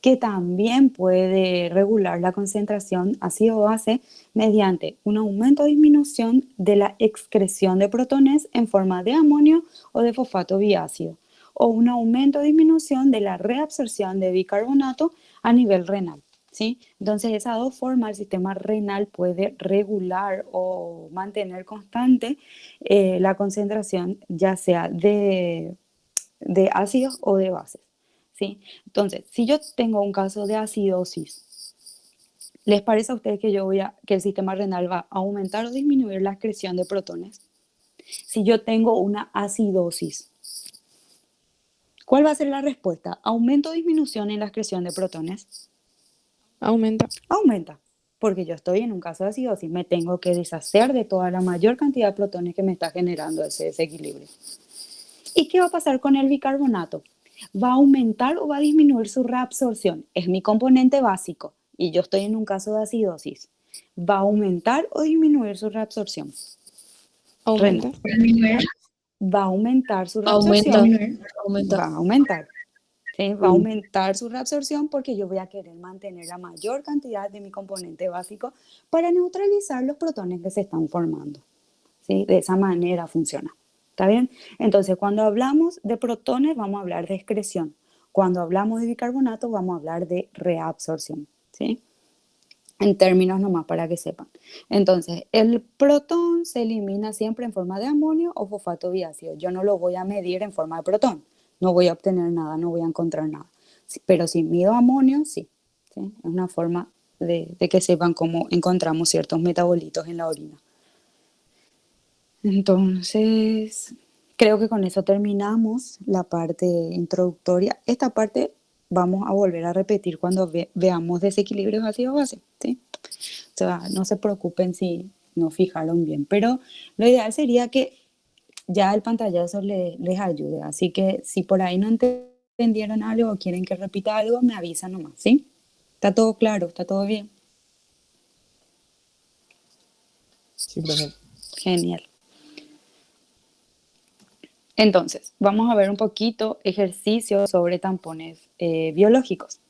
que también puede regular la concentración ácido-base mediante un aumento o disminución de la excreción de protones en forma de amonio o de fosfato biácido, o un aumento o disminución de la reabsorción de bicarbonato a nivel renal, ¿sí? Entonces, de esas dos formas, el sistema renal puede regular o mantener constante la concentración, ya sea de ácidos o de bases, ¿sí? Entonces, si yo tengo un caso de acidosis, ¿les parece a ustedes que el sistema renal va a aumentar o disminuir la excreción de protones? Si yo tengo una acidosis, ¿cuál va a ser la respuesta? ¿Aumento o disminución en la excreción de protones? Aumenta. Aumenta, porque yo estoy en un caso de acidosis, me tengo que deshacer de toda la mayor cantidad de protones que me está generando ese desequilibrio. ¿Y qué va a pasar con el bicarbonato? ¿Va a aumentar o va a disminuir su reabsorción? Es mi componente básico y yo estoy en un caso de acidosis. ¿Va a aumentar o disminuir su reabsorción? Aumenta. Va a aumentar su reabsorción. Aumenta. Va a aumentar. ¿Sí? Va a aumentar su reabsorción porque yo voy a querer mantener la mayor cantidad de mi componente básico para neutralizar los protones que se están formando. ¿Sí? De esa manera funciona. ¿Está bien? Entonces, cuando hablamos de protones, vamos a hablar de excreción. Cuando hablamos de bicarbonato, vamos a hablar de reabsorción, ¿sí? En términos nomás para que sepan. Entonces, el protón se elimina siempre en forma de amonio o fosfato biácido. Yo no lo voy a medir en forma de protón. No voy a obtener nada, no voy a encontrar nada. Pero si mido amonio, sí. ¿Sí? Es una forma de que sepan cómo encontramos ciertos metabolitos en la orina. Entonces, creo que con eso terminamos la parte introductoria. Esta parte vamos a volver a repetir cuando veamos desequilibrios ácido-base, ¿sí? O sea, no se preocupen si no fijaron bien, pero lo ideal sería que ya el pantallazo les ayude. Así que si por ahí no entendieron algo o quieren que repita algo, me avisan nomás, ¿sí? ¿Está todo claro? ¿Está todo bien? Sí, profe. Genial. Entonces, vamos a ver un poquito ejercicios sobre tampones biológicos.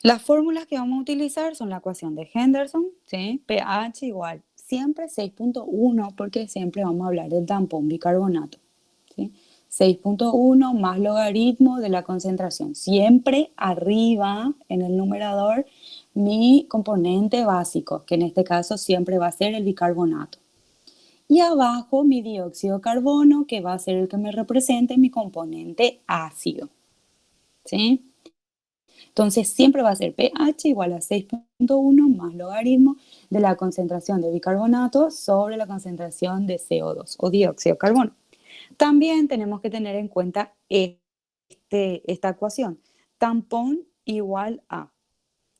Las fórmulas que vamos a utilizar son la ecuación de Henderson, ¿sí? pH igual siempre 6.1 porque siempre vamos a hablar del tampón bicarbonato, ¿sí? 6.1 más logaritmo de la concentración. Siempre arriba en el numerador mi componente básico, que en este caso siempre va a ser el bicarbonato. Y abajo mi dióxido de carbono, que va a ser el que me represente mi componente ácido, ¿sí? Entonces siempre va a ser pH igual a 6.1 más logaritmo de la concentración de bicarbonato sobre la concentración de CO2 o dióxido de carbono. También tenemos que tener en cuenta esta ecuación. Tampón igual a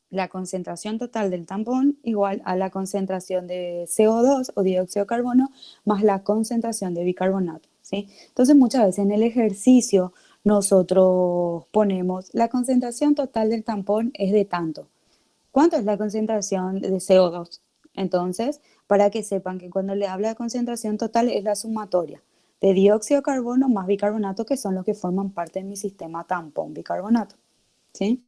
la concentración total del tampón igual a la concentración de CO2 o dióxido de carbono más la concentración de bicarbonato, ¿sí? Entonces muchas veces en el ejercicio nosotros ponemos la concentración total del tampón es de tanto. ¿Cuánto es la concentración de CO2? Entonces, para que sepan que cuando le habla de concentración total es la sumatoria de dióxido de carbono más bicarbonato, que son los que forman parte de mi sistema tampón bicarbonato, ¿sí?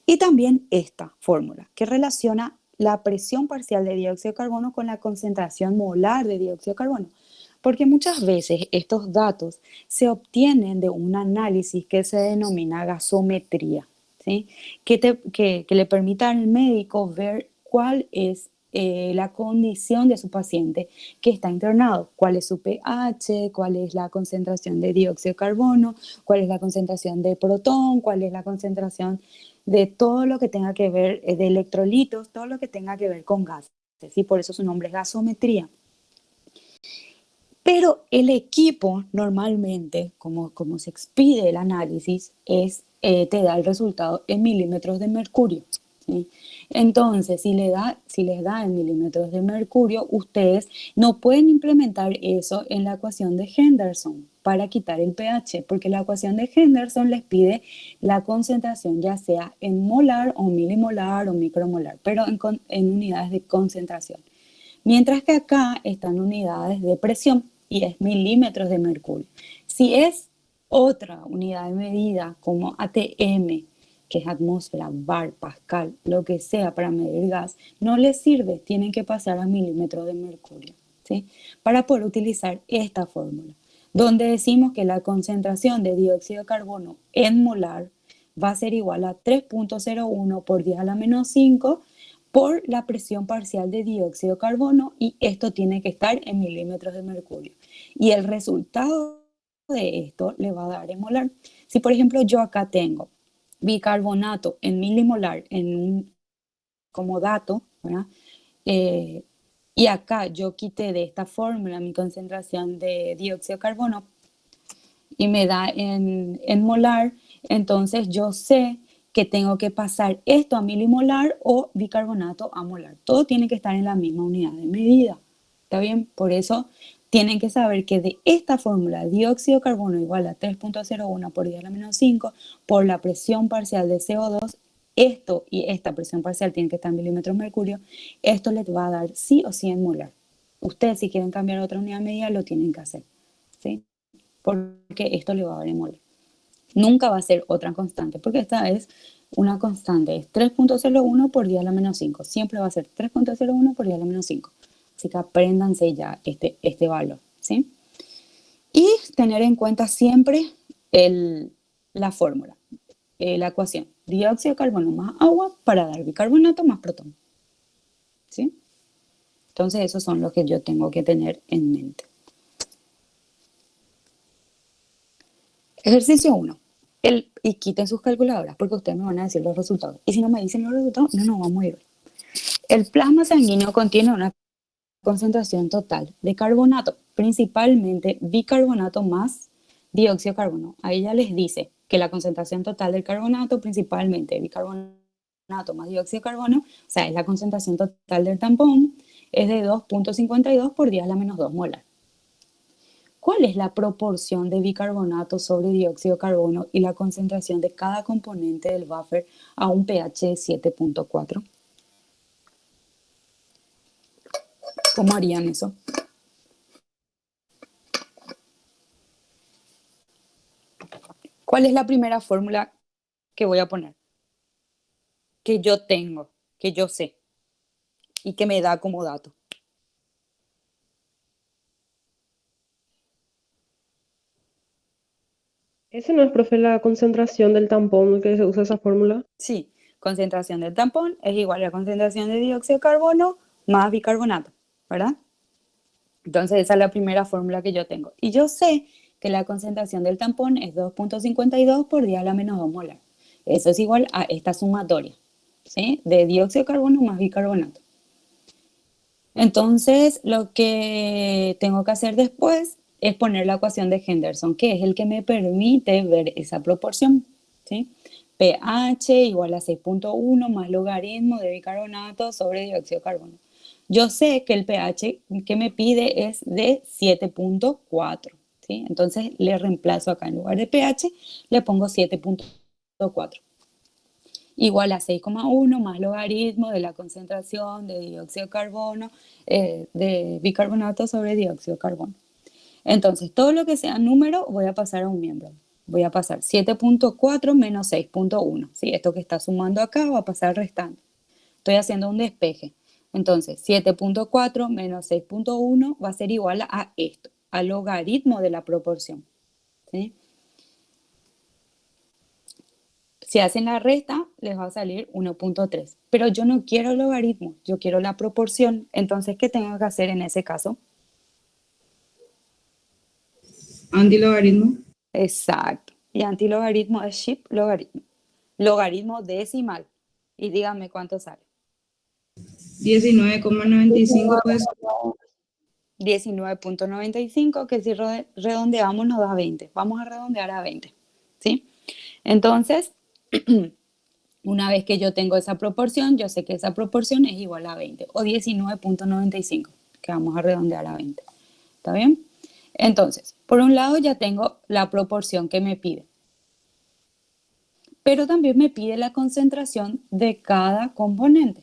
Y también esta fórmula que relaciona la presión parcial de dióxido de carbono con la concentración molar de dióxido de carbono. Porque muchas veces estos datos se obtienen de un análisis que se denomina gasometría, ¿sí? que le permita al médico ver cuál es la condición de su paciente que está internado, cuál es su pH, cuál es la concentración de dióxido de carbono, cuál es la concentración de protón, cuál es la concentración de todo lo que tenga que ver, de electrolitos, todo lo que tenga que ver con gases, y por eso su nombre es gasometría. Pero el equipo normalmente, como se expide el análisis, te da el resultado en milímetros de mercurio, ¿sí? Entonces, si les da en milímetros de mercurio, ustedes no pueden implementar eso en la ecuación de Henderson para quitar el pH, porque la ecuación de Henderson les pide la concentración ya sea en molar o milimolar o micromolar, pero en unidades de concentración. Mientras que acá están unidades de presión y es milímetros de mercurio. Si es otra unidad de medida como ATM, que es atmósfera, bar, pascal, lo que sea para medir gas, no les sirve, tienen que pasar a milímetros de mercurio, ¿sí? Para poder utilizar esta fórmula, donde decimos que la concentración de dióxido de carbono en molar va a ser igual a 3.01 por 10 a la menos 5 por la presión parcial de dióxido de carbono, y esto tiene que estar en milímetros de mercurio. Y el resultado de esto le va a dar en molar. Si por ejemplo yo acá tengo bicarbonato en milimolar como dato, ¿verdad? Y acá yo quité de esta fórmula mi concentración de dióxido de carbono y me da en molar, entonces yo sé que tengo que pasar esto a milimolar o bicarbonato a molar. Todo tiene que estar en la misma unidad de medida. ¿Está bien? Por eso tienen que saber que de esta fórmula, dióxido de carbono igual a 3.01 por 10 a la menos 5 por la presión parcial de CO2, esto y esta presión parcial tienen que estar en milímetros de mercurio, esto les va a dar sí o sí en molar. Ustedes si quieren cambiar a otra unidad de medida lo tienen que hacer, ¿sí? Porque esto le va a dar en molar. Nunca va a ser otra constante, porque esta es una constante, es 3.01 por 10 a la menos 5. Siempre va a ser 3.01 por 10 a la menos 5. Así que apréndanse ya este valor, ¿sí? Y tener en cuenta siempre la fórmula, la ecuación. Dióxido de carbono más agua para dar bicarbonato más protón, ¿sí? Entonces esos son los que yo tengo que tener en mente. Ejercicio 1. Y quiten sus calculadoras porque ustedes me van a decir los resultados. Y si no me dicen los resultados, no nos vamos a ir. El plasma sanguíneo contiene una concentración total de carbonato, principalmente bicarbonato más dióxido de carbono. Ahí ya les dice que la concentración total del carbonato, principalmente bicarbonato más dióxido de carbono, o sea, es la concentración total del tampón, es de 2.52 por 10 a la menos 2 molar. ¿Cuál es la proporción de bicarbonato sobre dióxido de carbono y la concentración de cada componente del buffer a un pH de 7.4? ¿Cómo harían eso? ¿Cuál es la primera fórmula que voy a poner? Que yo tengo, que yo sé y que me da como dato. ¿Ese no es, profe, la concentración del tampón que se usa esa fórmula? Sí, concentración del tampón es igual a la concentración de dióxido de carbono más bicarbonato, ¿verdad? Entonces esa es la primera fórmula que yo tengo. Y yo sé que la concentración del tampón es 2.52 por 10 a la menos 2 molar. Eso es igual a esta sumatoria, ¿sí? De dióxido de carbono más bicarbonato. Entonces lo que tengo que hacer después es poner la ecuación de Henderson, que es el que me permite ver esa proporción, ¿sí? pH igual a 6.1 más logaritmo de bicarbonato sobre dióxido de carbono. Yo sé que el pH que me pide es de 7.4, ¿sí? Entonces le reemplazo acá en lugar de pH, le pongo 7.4. Igual a 6,1 más logaritmo de la concentración de dióxido de carbono, de bicarbonato sobre dióxido de carbono. Entonces, todo lo que sea número voy a pasar a un miembro. Voy a pasar 7.4 menos 6.1. ¿Sí? Esto que está sumando acá va a pasar restando. Estoy haciendo un despeje. Entonces, 7.4 menos 6.1 va a ser igual a esto, al logaritmo de la proporción. ¿Sí? Si hacen la resta, les va a salir 1.3. Pero yo no quiero el logaritmo, yo quiero la proporción. Entonces, ¿qué tengo que hacer en ese caso? Antilogaritmo. Exacto. Y antilogaritmo es ship logaritmo. Logaritmo decimal. Y díganme cuánto sale. 19,95 pues 19.95, que si redondeamos nos da 20. Vamos a redondear a 20. ¿Sí? Entonces, una vez que yo tengo esa proporción, yo sé que esa proporción es igual a 20 o 19.95, que vamos a redondear a 20. ¿Está bien? Entonces, por un lado ya tengo la proporción que me pide, pero también me pide la concentración de cada componente,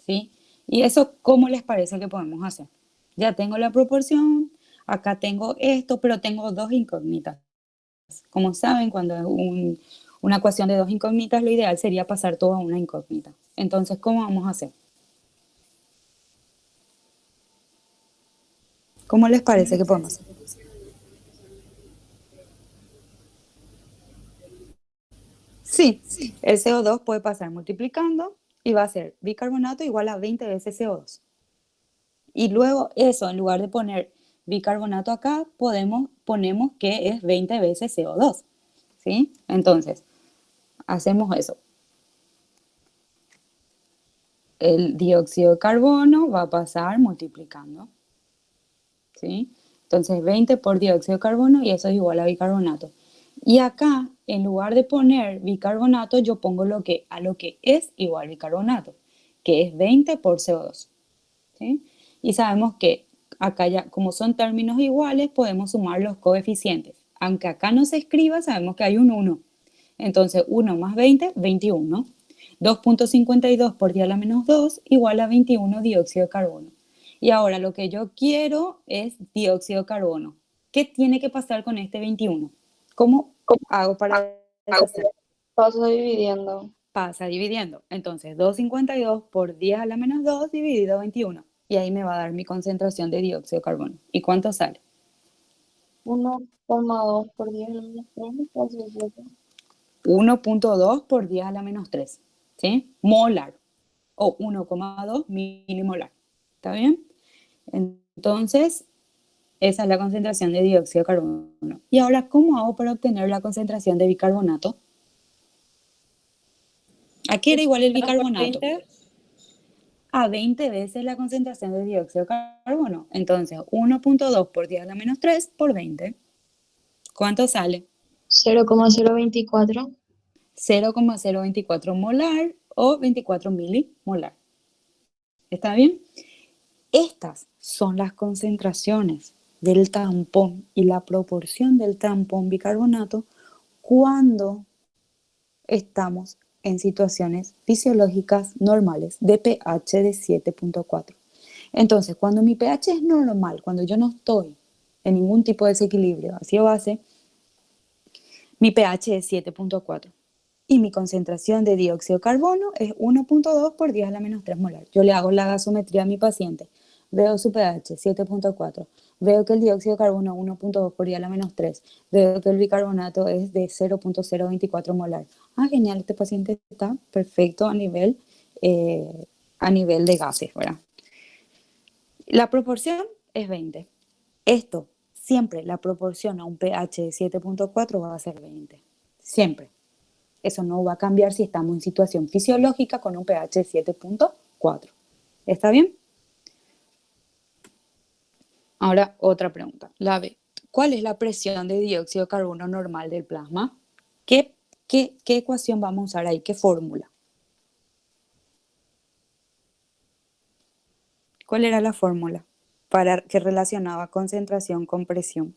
¿sí? Y eso, ¿cómo les parece que podemos hacer? Ya tengo la proporción, acá tengo esto, pero tengo dos incógnitas. Como saben, cuando es una ecuación de dos incógnitas, lo ideal sería pasar todo a una incógnita. Entonces, ¿cómo vamos a hacer? ¿Cómo les parece que podemos hacer? Sí, el CO2 puede pasar multiplicando y va a ser bicarbonato igual a 20 veces CO2. Y luego eso, en lugar de poner bicarbonato acá, ponemos que es 20 veces CO2. ¿Sí? Entonces, hacemos eso. El dióxido de carbono va a pasar multiplicando. ¿Sí? Entonces 20 por dióxido de carbono y eso es igual a bicarbonato. Y acá, en lugar de poner bicarbonato, yo pongo a lo que es igual bicarbonato, que es 20 por CO2. ¿Sí? Y sabemos que acá ya, como son términos iguales, podemos sumar los coeficientes. Aunque acá no se escriba, sabemos que hay un 1. Entonces 1 más 20, 21. 2.52 por 10 a la menos 2 igual a 21 dióxido de carbono. Y ahora lo que yo quiero es dióxido de carbono. ¿Qué tiene que pasar con este 21? ¿Cómo hago para deshacer? Paso dividiendo. Pasa dividiendo. Entonces 2.52 por 10 a la menos 2 dividido 21. Y ahí me va a dar mi concentración de dióxido de carbono. ¿Y cuánto sale? 1,2 por 10 a la menos 3, casi 7. 1.2 por 10 a la menos 3. ¿Sí? Molar. O 1,2 milimolar. ¿Está bien? Entonces, esa es la concentración de dióxido de carbono. Y ahora, ¿cómo hago para obtener la concentración de bicarbonato? ¿A qué era igual el bicarbonato? A 20 veces la concentración de dióxido de carbono. Entonces, 1.2 por 10 a la menos 3 por 20. ¿Cuánto sale? 0,024. 0,024 molar o 24 milimolar. ¿Está bien? Estas son las concentraciones del tampón y la proporción del tampón bicarbonato cuando estamos en situaciones fisiológicas normales de pH de 7.4. Entonces, cuando mi pH es normal, cuando yo no estoy en ningún tipo de desequilibrio ácido-base, mi pH es 7.4 y mi concentración de dióxido de carbono es 1.2 por 10 a la menos 3 molar. Yo le hago la gasometría a mi paciente, veo su pH 7.4, veo que el dióxido de carbono es 1.2 por 10 a la menos 3, veo que el bicarbonato es de 0.024 molar. Ah, genial, este paciente está perfecto a nivel de gases, ¿verdad? La proporción es 20. Esto, siempre la proporción a un pH de 7.4 va a ser 20. Siempre. Eso no va a cambiar si estamos en situación fisiológica con un pH de 7.4. ¿Está bien? Ahora, otra pregunta. La B. ¿Cuál es la presión de dióxido de carbono normal del plasma? ¿Qué ecuación vamos a usar ahí? ¿Qué fórmula? ¿Cuál era la fórmula para que relacionaba concentración con presión?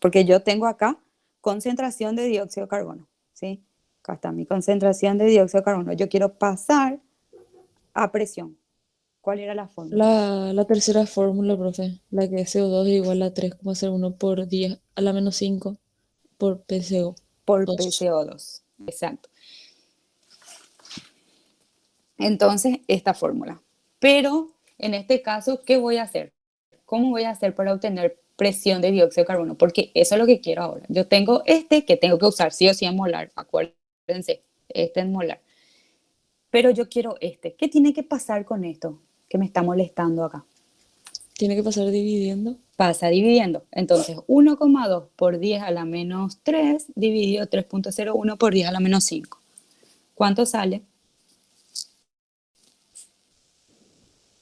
Porque yo tengo acá concentración de dióxido de carbono, ¿sí? Acá está mi concentración de dióxido de carbono. Yo quiero pasar a presión. ¿Cuál era la fórmula? La tercera fórmula, profe, la que es CO2 es igual a 3,01 por 10 a la menos 5 por PCO. Por 2. PCO2. Exacto. Entonces, esta fórmula. Pero, en este caso, ¿qué voy a hacer? ¿Cómo voy a hacer para obtener presión de dióxido de carbono? Porque eso es lo que quiero ahora. Yo tengo que tengo que usar sí o sí en molar. Acuérdense, este es molar. Pero yo quiero este. ¿Qué tiene que pasar con esto que me está molestando acá? Tiene que pasar dividiendo. Pasa dividiendo. Entonces, 1,2 por 10 a la menos 3 dividido 3.01 por 10 a la menos 5. ¿Cuánto sale?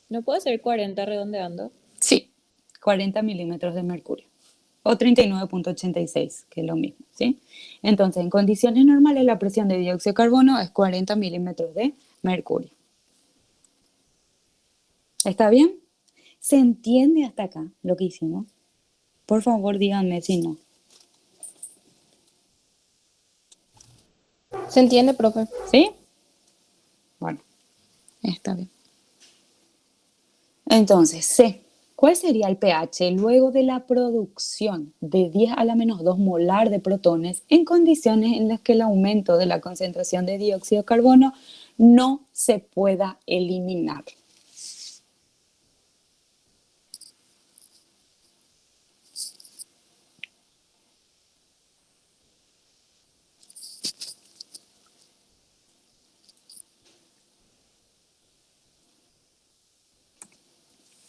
¿No puede ser 40 redondeando? Sí, 40 milímetros de mercurio. O 39.86, que es lo mismo, ¿sí? Entonces, en condiciones normales, la presión de dióxido de carbono es 40 milímetros de mercurio. ¿Está bien? ¿Se entiende hasta acá lo que hicimos? Por favor, díganme si no. ¿Se entiende, profe? ¿Sí? Bueno, está bien. Entonces, C. ¿Cuál sería el pH luego de la producción de 10 a la menos 2 molar de protones en condiciones en las que el aumento de la concentración de dióxido de carbono no se pueda eliminar?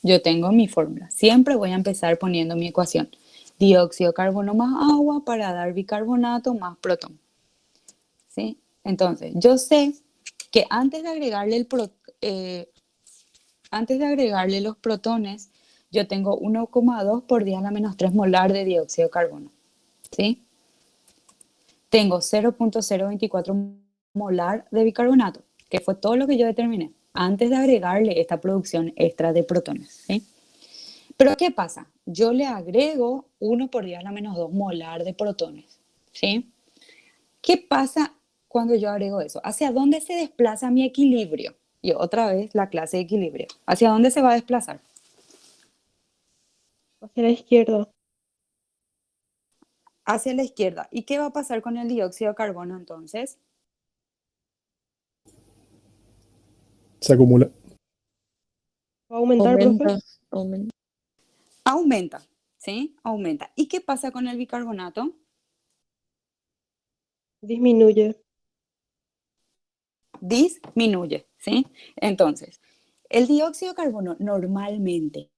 Yo tengo mi fórmula. Siempre voy a empezar poniendo mi ecuación. Dióxido de carbono más agua para dar bicarbonato más protón. ¿Sí? Entonces, yo sé que antes de agregarle los protones, yo tengo 1,2 por 10 a la menos 3 molar de dióxido de carbono. ¿Sí? Tengo 0.024 molar de bicarbonato, que fue todo lo que yo determiné antes de agregarle esta producción extra de protones. ¿Sí? Pero ¿qué pasa? Yo le agrego 1 por 10 a la menos 2 molar de protones. ¿Sí? ¿Qué pasa cuando yo agrego eso? ¿Hacia dónde se desplaza mi equilibrio? Y otra vez la clase de equilibrio. ¿Hacia dónde se va a desplazar? Hacia la izquierda. Hacia la izquierda. ¿Y qué va a pasar con el dióxido de carbono entonces? Se acumula. ¿Va a aumentar, profe? Aumenta, ¿sí? Aumenta. ¿Y qué pasa con el bicarbonato? Disminuye. Disminuye, ¿sí? Entonces, el dióxido de carbono normalmente,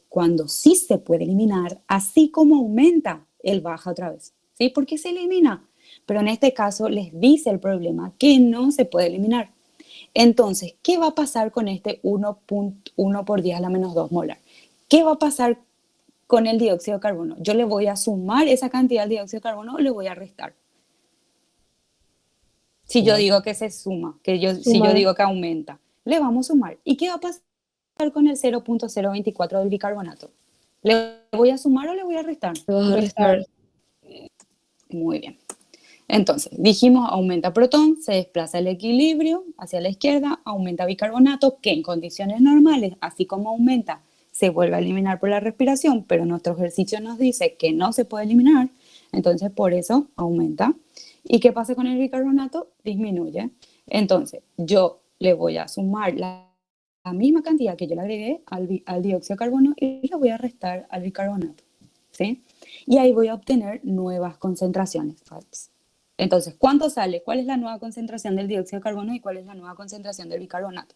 cuando sí se puede eliminar, así como aumenta, él baja otra vez, ¿sí? Porque se elimina. Pero en este caso les dice el problema que no se puede eliminar. Entonces, ¿qué va a pasar con este 1.1 por 10 a la menos 2 molar? ¿Qué va a pasar con el dióxido de carbono? ¿Yo le voy a sumar esa cantidad de dióxido de carbono o le voy a restar? Si yo Sumar. digo que se suma, si yo Sumar. digo que aumenta, le vamos a sumar. ¿Y qué va a pasar con el 0.024 del bicarbonato? ¿Le voy a sumar o le voy a restar? Te vas a restar. Muy bien. Entonces, dijimos aumenta protón, se desplaza el equilibrio hacia la izquierda, aumenta bicarbonato, que en condiciones normales, así como aumenta, se vuelve a eliminar por la respiración, pero nuestro ejercicio nos dice que no se puede eliminar, entonces por eso aumenta. ¿Y qué pasa con el bicarbonato? Disminuye. Entonces, yo le voy a sumar la misma cantidad que yo le agregué al dióxido de carbono y le voy a restar al bicarbonato, ¿sí? Y ahí voy a obtener nuevas concentraciones. Entonces, ¿cuánto sale? ¿Cuál es la nueva concentración del dióxido de carbono y cuál es la nueva concentración del bicarbonato?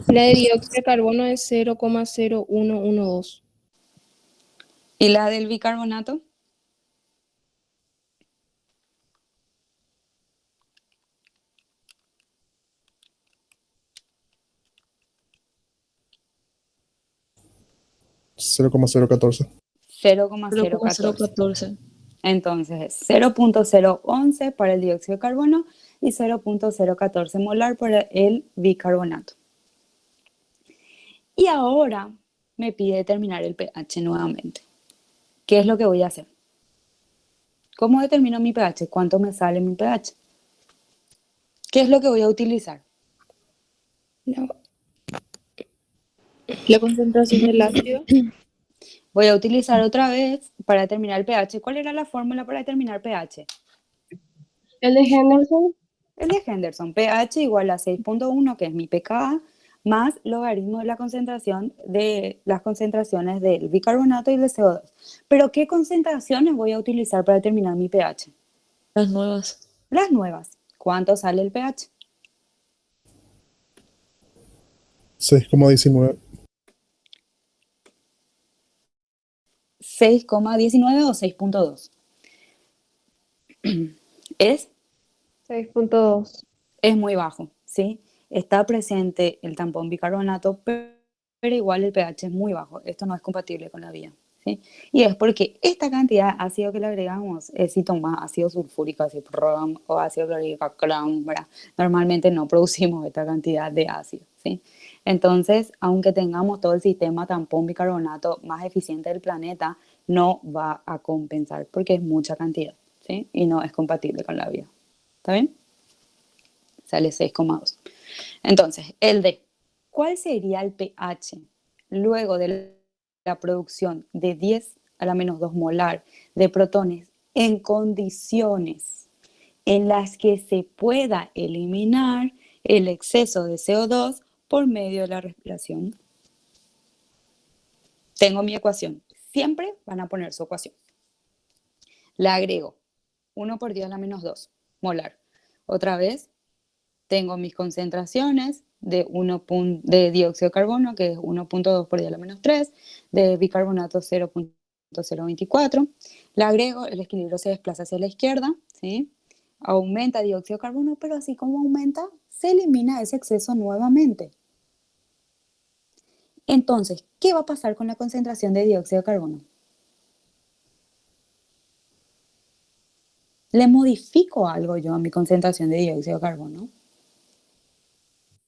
La de dióxido de carbono es 0,0112. ¿Y la del bicarbonato? $0,014. 0,014. 0,014. Entonces es 0.011 para el dióxido de carbono y 0.014 molar para el bicarbonato. Y ahora me pide determinar el pH nuevamente. ¿Qué es lo que voy a hacer? ¿Cómo determino mi pH? ¿Cuánto me sale mi pH? ¿Qué es lo que voy a utilizar? La concentración del ácido. Voy a utilizar otra vez para determinar el pH. ¿Cuál era la fórmula para determinar pH? El de Henderson. El de Henderson, pH igual a 6.1, que es mi pKa, más logaritmo de la concentración de las concentraciones del bicarbonato y del CO2. Pero ¿qué concentraciones voy a utilizar para determinar mi pH? Las nuevas. Las nuevas. ¿Cuánto sale el pH? 6,19. 6,19 o 6.2. Es 6.2. es muy bajo, ¿sí? Está presente el tampón bicarbonato, pero igual el pH es muy bajo. Esto no es compatible con la vía, ¿sí? Y es porque esta cantidad de ácido que le agregamos, si tomas ácido sulfúrico, así, o ácido clorhídrico, ¿verdad? Normalmente no producimos esta cantidad de ácido, ¿sí? Entonces, aunque tengamos todo el sistema tampón bicarbonato más eficiente del planeta, no va a compensar porque es mucha cantidad, ¿sí? Y no es compatible con la vía. ¿Está bien? Sale 6,2. Entonces, el D. ¿Cuál sería el pH luego de la producción de 10 a la menos 2 molar de protones en condiciones en las que se pueda eliminar el exceso de CO2 por medio de la respiración? Tengo mi ecuación. Siempre van a poner su ecuación. La agrego 1 por 10 a la menos 2 molar. Otra vez, tengo mis concentraciones de dióxido de carbono, que es 1.2 por 10 a la menos 3, de bicarbonato 0.024. La agrego, el equilibrio se desplaza hacia la izquierda, ¿sí? Aumenta dióxido de carbono, pero así como aumenta, se elimina ese exceso nuevamente. Entonces, ¿qué va a pasar con la concentración de dióxido de carbono? ¿Le modifico algo yo a mi concentración de dióxido de carbono?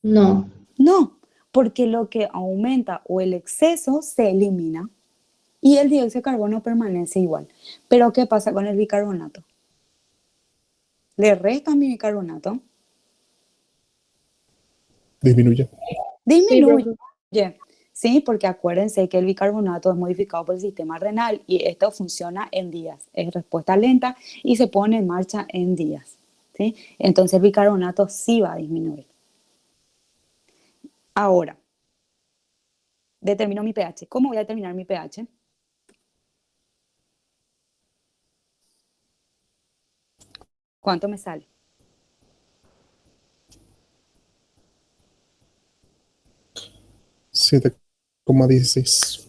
No. No, porque lo que aumenta o el exceso se elimina y el dióxido de carbono permanece igual. Pero ¿qué pasa con el bicarbonato? ¿Le resta mi bicarbonato? Disminuye. Disminuye. Sí, porque acuérdense que el bicarbonato es modificado por el sistema renal y esto funciona en días. Es respuesta lenta y se pone en marcha en días, ¿sí? Entonces el bicarbonato sí va a disminuir. Ahora, determino mi pH. ¿Cómo voy a determinar mi pH? ¿Cuánto me sale? 7,16.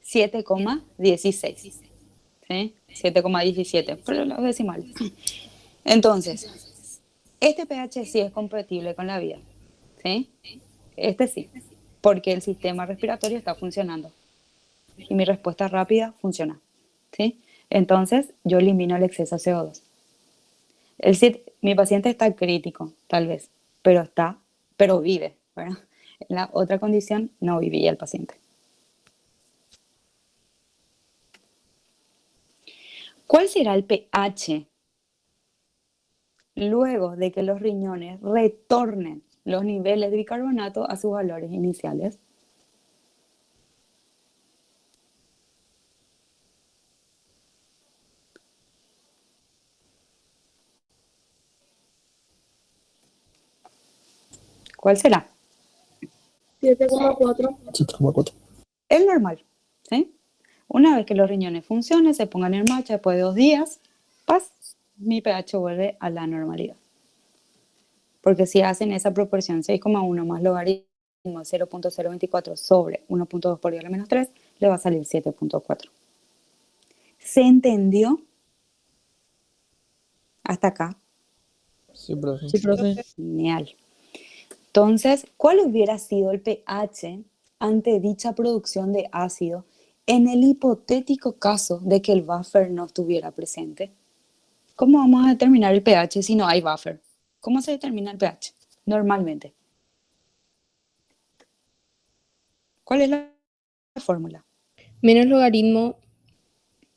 7,16. ¿sí? 7,17, pero los decimales. Entonces, este pH sí es compatible con la vida, ¿sí? Este sí, porque el sistema respiratorio está funcionando. Y mi respuesta rápida funciona, ¿sí? Entonces, yo elimino el exceso de CO2. Mi paciente está crítico, tal vez, pero vive, ¿verdad? En la otra condición no vivía el paciente. ¿Cuál será el pH luego de que los riñones retornen los niveles de bicarbonato a sus valores iniciales? ¿Cuál será? 7,4. 7,4. El normal, ¿sí? Una vez que los riñones funcionen, se pongan en marcha después de 2 días, ¡paz! Mi pH vuelve a la normalidad. Porque si hacen esa proporción 6,1 más logaritmo 0.024 sobre 1.2 por 10 a la menos 3, le va a salir 7.4. ¿Se entendió? Hasta acá. Sí, profe. Genial. Entonces, ¿cuál hubiera sido el pH ante dicha producción de ácido en el hipotético caso de que el buffer no estuviera presente? ¿Cómo vamos a determinar el pH si no hay buffer? ¿Cómo se determina el pH normalmente? ¿Cuál es la fórmula? Menos logaritmo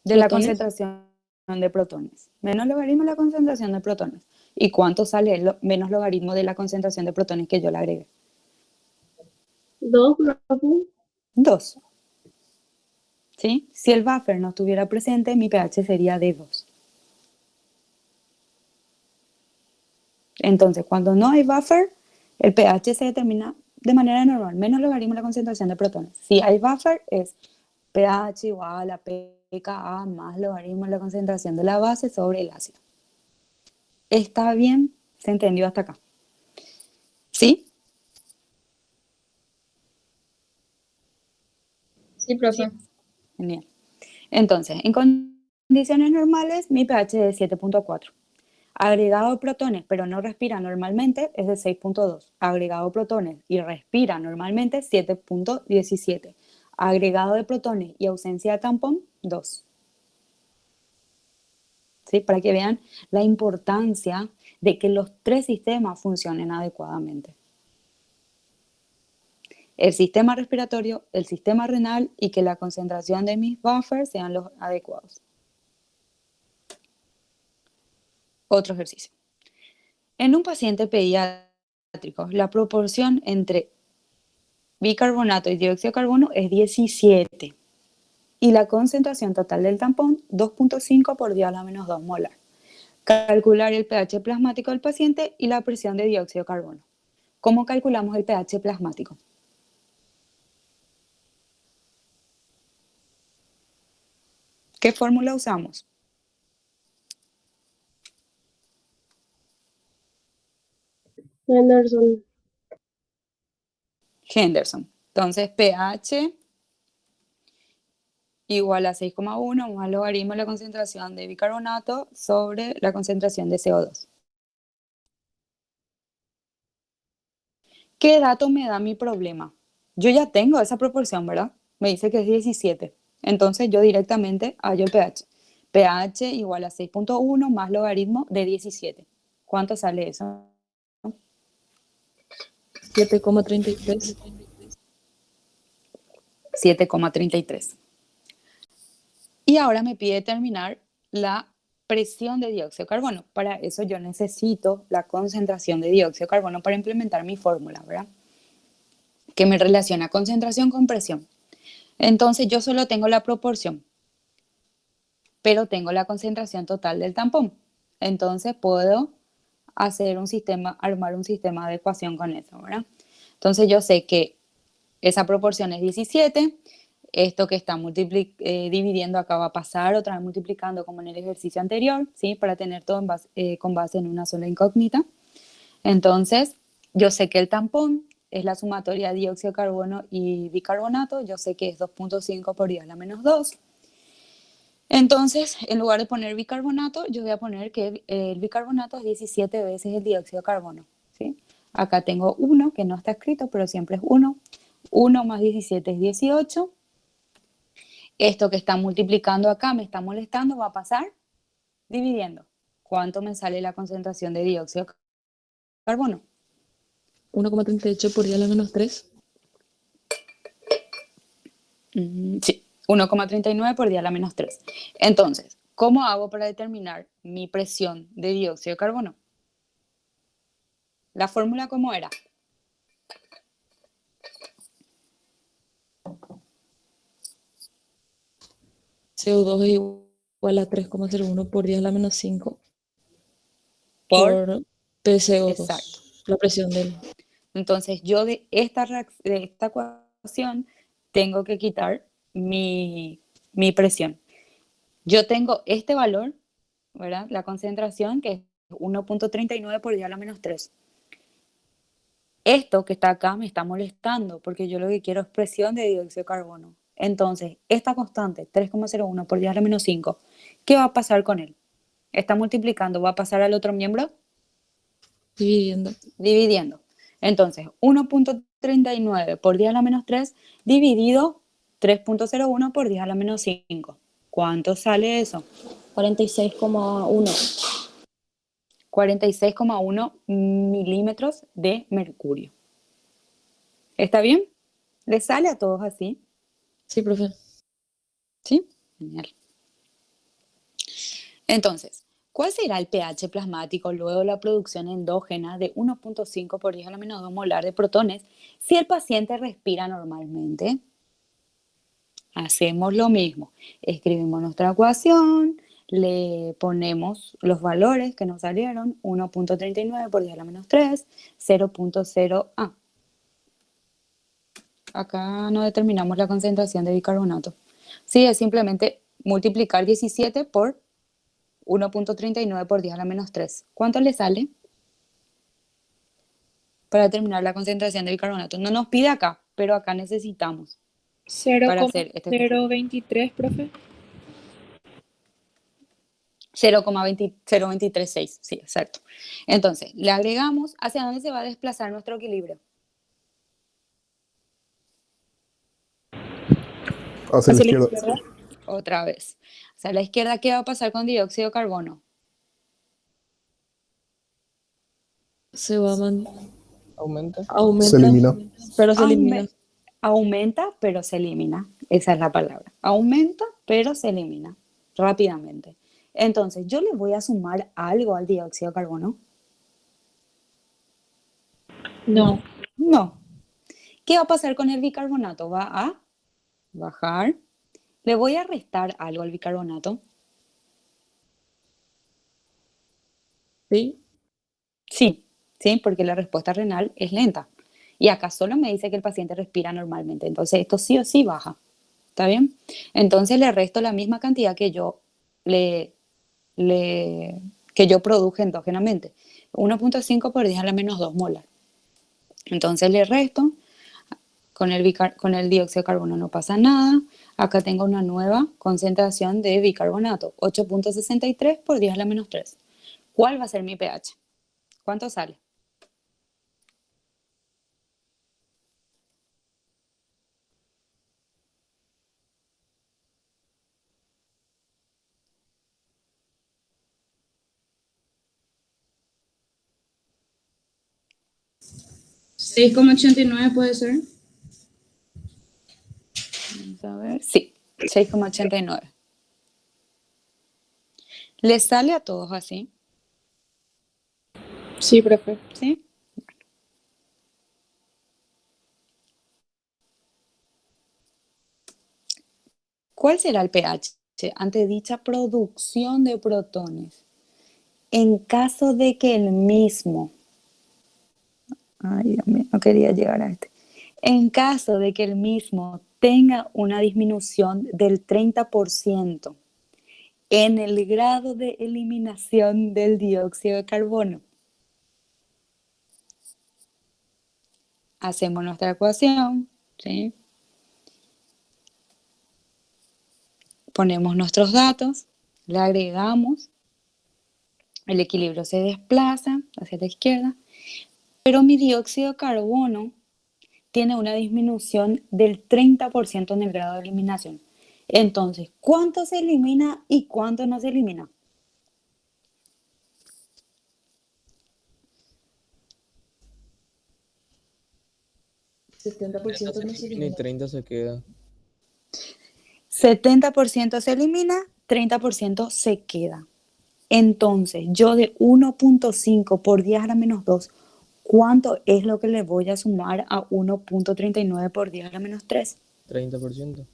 De la protones. concentración de protones. Menos logaritmo de la concentración de protones. ¿Y cuánto sale el menos logaritmo de la concentración de protones que yo le agregué? 2, profe. 2. ¿Sí? Si el buffer no estuviera presente, mi pH sería de 2. Entonces, cuando no hay buffer, el pH se determina de manera normal, menos logaritmo de la concentración de protones. Si hay buffer, es pH igual a pKa más logaritmo de la concentración de la base sobre el ácido. ¿Está bien? ¿Se entendió hasta acá? ¿Sí? Sí, profe. Genial. Entonces, en condiciones normales, mi pH es de 7.4. Agregado de protones, pero no respira normalmente, es de 6.2. Agregado de protones y respira normalmente, 7.17. Agregado de protones y ausencia de tampón, 2. ¿Sí? Para que vean la importancia de que los 3 sistemas funcionen adecuadamente. El sistema respiratorio, el sistema renal y que la concentración de mis buffers sean los adecuados. Otro ejercicio. En un paciente pediátrico, la proporción entre bicarbonato y dióxido de carbono es 17 y la concentración total del tampón 2.5 por 10 a la menos 2 molar. Calcular el pH plasmático del paciente y la presión de dióxido de carbono. ¿Cómo calculamos el pH plasmático? ¿Qué fórmula usamos? Henderson. Henderson. Entonces, pH igual a 6,1 más logaritmo de la concentración de bicarbonato sobre la concentración de CO2. ¿Qué dato me da mi problema? Yo ya tengo esa proporción, ¿verdad? Me dice que es 17. Entonces yo directamente hallo el pH. pH igual a 6.1 más logaritmo de 17. ¿Cuánto sale eso? 7,33. 7,33. Y ahora me pide determinar la presión de dióxido de carbono. Para eso yo necesito la concentración de dióxido de carbono para implementar mi fórmula, ¿verdad? Que me relaciona concentración con presión. Entonces yo solo tengo la proporción, pero tengo la concentración total del tampón. Entonces puedo armar un sistema de ecuación con eso, ¿verdad? Entonces yo sé que esa proporción es 17. Esto que está dividiendo acá va a pasar otra vez multiplicando como en el ejercicio anterior, ¿sí? Para tener todo con base en una sola incógnita. Entonces, yo sé que el tampón es la sumatoria de dióxido de carbono y bicarbonato. Yo sé que es 2.5 por 10 a la menos 2. Entonces, en lugar de poner bicarbonato, yo voy a poner que el bicarbonato es 17 veces el dióxido de carbono, ¿sí? Acá tengo 1, que no está escrito, pero siempre es 1. 1 más 17 es 18. Esto que está multiplicando acá me está molestando, va a pasar dividiendo. ¿Cuánto me sale la concentración de dióxido de carbono? 1,38 por 10 a la menos 3. Sí, 1,39 por 10 a la menos 3. Entonces, ¿cómo hago para determinar mi presión de dióxido de carbono? La fórmula, ¿cómo era? CO2 es igual a 3,01 por 10 a la menos 5 Por por PCO2, exacto. la presión del... Entonces, yo de esta ecuación tengo que quitar mi presión. Yo tengo este valor, ¿verdad? La concentración, que es 1,39 por 10 a la menos 3. Esto que está acá me está molestando porque yo lo que quiero es presión de dióxido de carbono. Entonces, esta constante, 3,01 por 10 a la menos 5, ¿qué va a pasar con él? Está multiplicando, ¿va a pasar al otro miembro? Dividiendo. Dividiendo. Entonces, 1,39 por 10 a la menos 3 dividido 3,01 por 10 a la menos 5. ¿Cuánto sale eso? 46,1. 46,1 milímetros de mercurio. ¿Está bien? ¿Les sale a todos así? Sí, profe. ¿Sí? Genial. Entonces, ¿cuál será el pH plasmático luego de la producción endógena de 1,5 por 10 a la menos 2 molar de protones si el paciente respira normalmente? Hacemos lo mismo. Escribimos nuestra ecuación, le ponemos los valores que nos salieron, 1,39 por 10 a la menos 3, 0,0. Acá no determinamos la concentración de bicarbonato. Sí, es simplemente multiplicar 17 por 1,39 por 10 a la menos 3. ¿Cuánto le sale? Para determinar la concentración de bicarbonato. No nos pide acá, pero acá necesitamos para hacer este 0,023, profe. 0,236, sí, exacto. Entonces, le agregamos hacia dónde se va a desplazar nuestro equilibrio. Hacia la Hacia la izquierda. izquierda. Otra vez. Hacia la izquierda, ¿qué va a pasar con dióxido de carbono? Se va a Aumenta. aumenta, Se elimina. pero se elimina. Aumenta, pero se elimina. Esa es la palabra. Aumenta, pero se elimina rápidamente. Entonces, yo le voy a sumar algo al dióxido de carbono. No. No. ¿Qué va a pasar con el bicarbonato? Va a bajar. Le voy a restar algo al bicarbonato. ¿Sí? Sí, sí, porque la respuesta renal es lenta. Y acá solo me dice que el paciente respira normalmente. Entonces, esto sí o sí baja. ¿Está bien? Entonces, le resto la misma cantidad que yo que yo produje endógenamente. 1,5 por 10 a la menos 2 molar. Entonces, le resto. Con el dióxido de carbono no pasa nada. Acá tengo una nueva concentración de bicarbonato. 8,63 por 10 a la menos 3. ¿Cuál va a ser mi pH? ¿Cuánto sale? ¿6,89 puede ser? Vamos a ver. Sí, 6,89. ¿Les sale a todos así? Sí, profe. ¿Sí? ¿Cuál será el pH ante dicha producción de protones? En caso de que el mismo, ay Dios mío, no quería llegar a este. En caso de que el mismo tenga una disminución del 30% en el grado de eliminación del dióxido de carbono. Hacemos nuestra ecuación, ¿sí? ponemos nuestros datos, le agregamos, el equilibrio se desplaza hacia la izquierda, pero mi dióxido de carbono tiene una disminución del 30% en el grado de eliminación. Entonces, ¿cuánto se elimina y cuánto no se elimina? ¿70% no se Y elimina? 30 se queda. 70% se elimina, 30% se queda. Entonces, yo de 1.5 por 10 a la menos 2, ¿cuánto es lo que le voy a sumar a 1.39 por 10 a la menos 3? 30%.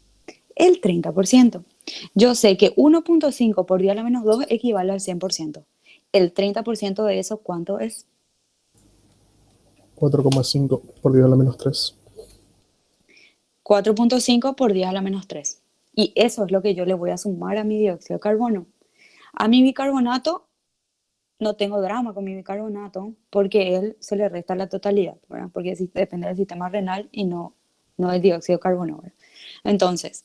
El 30%. Yo sé que 1.5 por 10 a la menos 2 equivale al 100%. El 30% de eso, ¿cuánto es? 4,5 por 10 a la menos 3. 4.5 por 10 a la menos 3. Y eso es lo que yo le voy a sumar a mi dióxido de carbono. A mi bicarbonato, no tengo drama con mi bicarbonato, porque él se le resta la totalidad, ¿verdad? Porque depende del sistema renal y no del dióxido de carbono, ¿verdad? Entonces,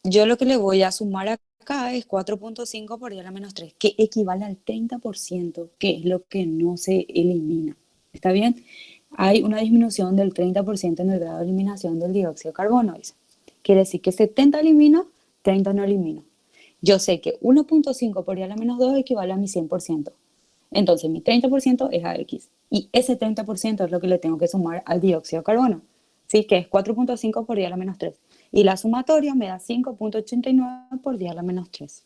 yo lo que le voy a sumar acá es 4.5 por 10 a la menos 3, que equivale al 30%, que es lo que no se elimina. ¿Está bien? Hay una disminución del 30% en el grado de eliminación del dióxido de carbono. Dice. Quiere decir que 70 elimino, 30 no elimino. Yo sé que 1.5 por 10 a la menos 2 equivale a mi 100%. Entonces mi 30% es AX. Y ese 30% es lo que le tengo que sumar al dióxido de carbono. ¿Sí? Que es 4.5 por 10 a la menos 3. Y la sumatoria me da 5.89 por 10 a la menos 3.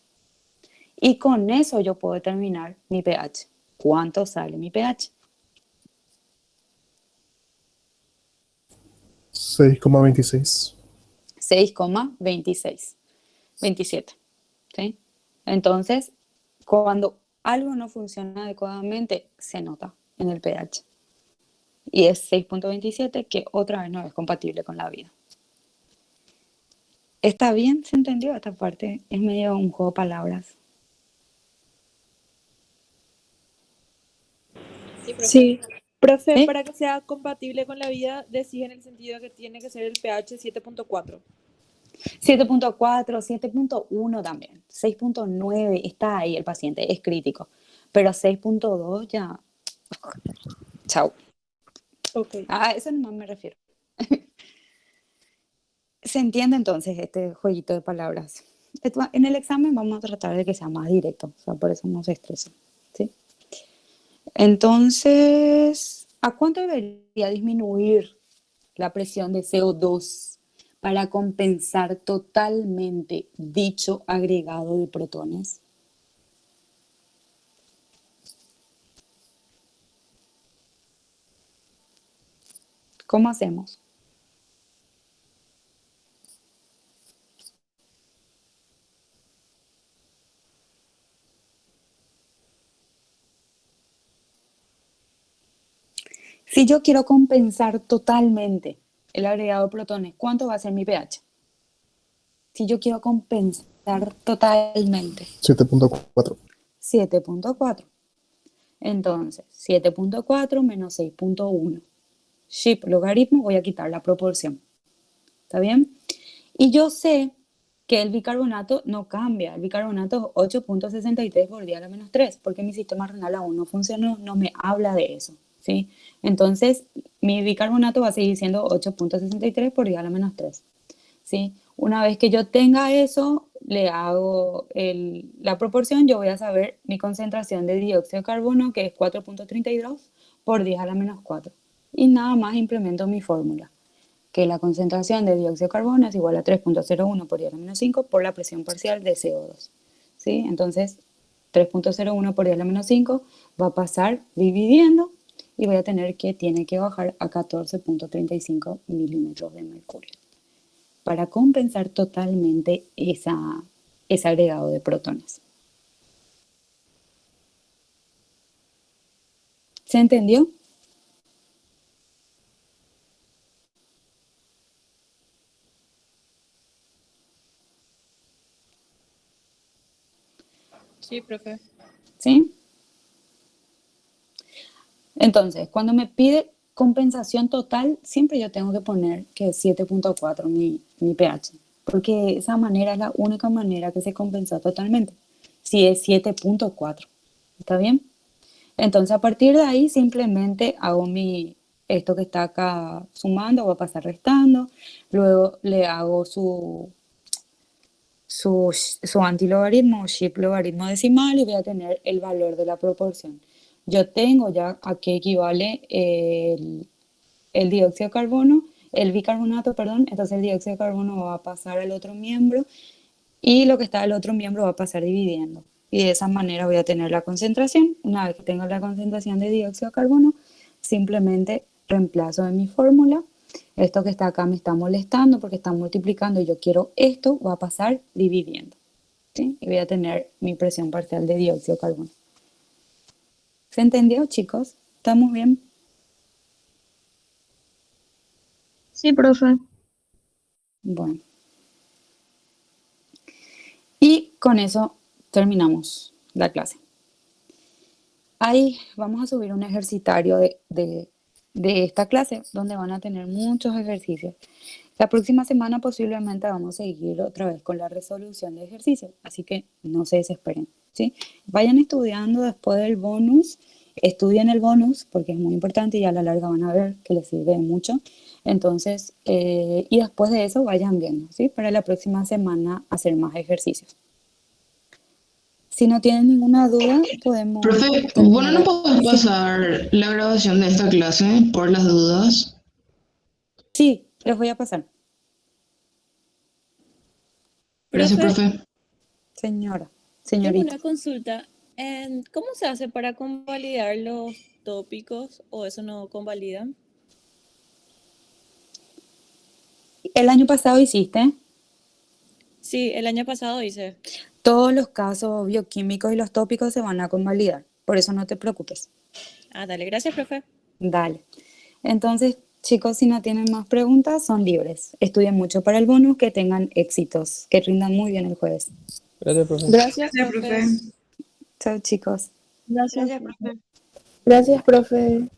Y con eso yo puedo determinar mi pH. ¿Cuánto sale mi pH? 6,26. 6,26. 27. ¿Sí? Entonces, cuando algo no funciona adecuadamente, se nota en el pH. Y es 6.27, que otra vez no es compatible con la vida. ¿Está bien? ¿Se entendió esta parte? Es medio un juego de palabras. Sí, profe. Sí, profe, ¿Sí? para que sea compatible con la vida, decís en el sentido que tiene que ser el pH 7.4. 7.4, 7.1 también. 6.9 está ahí el paciente, es crítico. Pero 6.2 ya... Chau. Ok. A eso nomás me refiero. ¿Se entiende entonces este jueguito de palabras? En el examen vamos a tratar de que sea más directo, o sea, por eso no se estresen, ¿sí? Entonces, ¿a cuánto debería disminuir la presión de CO2 para compensar totalmente dicho agregado de protones? ¿Cómo hacemos? Si yo quiero compensar totalmente el agregado de protones, ¿cuánto va a ser mi pH? Si yo quiero compensar totalmente. 7.4. 7.4. Entonces, 7.4 menos 6.1. Ship logaritmo, voy a quitar la proporción. ¿Está bien? Y yo sé que el bicarbonato no cambia. El bicarbonato es 8.63 por 10 a la menos 3, porque mi sistema renal aún no funcionó, no me habla de eso. ¿Sí? Entonces, mi bicarbonato va a seguir siendo 8.63 por 10 a la menos 3. ¿Sí? Una vez que yo tenga eso, le hago la proporción, yo voy a saber mi concentración de dióxido de carbono, que es 4.32 por 10 a la menos 4. Y nada más implemento mi fórmula, que la concentración de dióxido de carbono es igual a 3.01 por 10 a la menos 5 por la presión parcial de CO2. ¿Sí? Entonces, 3.01 por 10 a la menos 5 va a pasar dividiendo y voy a tener que tiene que bajar a 14.35 milímetros de mercurio para compensar totalmente ese agregado de protones. ¿Se entendió? Sí, profe. ¿Sí? Entonces, cuando me pide compensación total, siempre yo tengo que poner que es 7.4 mi pH. porque esa manera es la única manera que se compensó totalmente. Si es 7.4, ¿está bien? Entonces a partir de ahí simplemente hago esto que está acá sumando, voy a pasar restando, luego le hago su antilogaritmo o shift logaritmo decimal y voy a tener el valor de la proporción. Yo tengo ya a qué equivale el dióxido de carbono, el bicarbonato, perdón, entonces el dióxido de carbono va a pasar al otro miembro y lo que está al otro miembro va a pasar dividiendo. Y de esa manera voy a tener la concentración. Una vez que tenga la concentración de dióxido de carbono, simplemente reemplazo en mi fórmula. Esto que está acá me está molestando porque está multiplicando y yo quiero esto, va a pasar dividiendo. ¿Sí? Y voy a tener mi presión parcial de dióxido de carbono. ¿Se entendió, chicos? ¿Estamos bien? Sí, profe. Bueno. Y con eso terminamos la clase. Ahí vamos a subir un ejercitario de esta clase donde van a tener muchos ejercicios. La próxima semana posiblemente vamos a seguir otra vez con la resolución de ejercicios, así que no se desesperen, ¿sí? Vayan estudiando después del bonus, estudien el bonus porque es muy importante y a la larga van a ver que les sirve mucho. Entonces, y después de eso vayan viendo, ¿sí? Para la próxima semana hacer más ejercicios. Si no tienen ninguna duda, podemos Profe, bueno, ¿no podés pasar la grabación de esta clase por las dudas? Sí, les voy a pasar. Gracias, profe. Señora, Tengo señorita. una consulta. ¿Cómo se hace para convalidar los tópicos o eso no convalidan? ¿El año pasado hiciste? Sí, el año pasado hice. Todos los casos bioquímicos y los tópicos se van a convalidar, por eso no te preocupes. Ah, dale, gracias, profe. Dale. Entonces, chicos, si no tienen más preguntas, son libres. Estudien mucho para el bonus, que tengan éxitos, que rindan muy bien el jueves. Gracias, profe. Gracias, Gracias, profe. profe. Chao, chicos. Gracias, profe. Gracias, profe.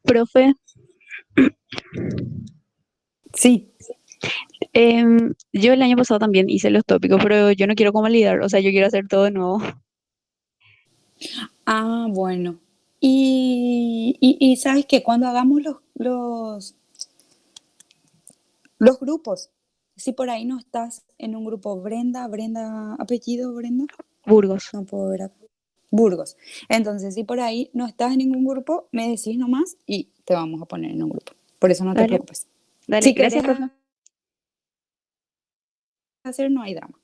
Profe, Sí. yo el año pasado también hice los tópicos, pero yo no quiero convalidar, o sea, yo quiero hacer todo de nuevo. Ah, bueno. Y sabes que cuando hagamos los grupos, si por ahí no estás en un grupo, Brenda, apellido Brenda, Burgos. no puedo ver acá. Burgos. Entonces, si por ahí no estás en ningún grupo, me decís nomás y te vamos a poner en un grupo. Por eso no te Dale. preocupes. Dale, Si gracias, querés profe. hacer, no hay drama.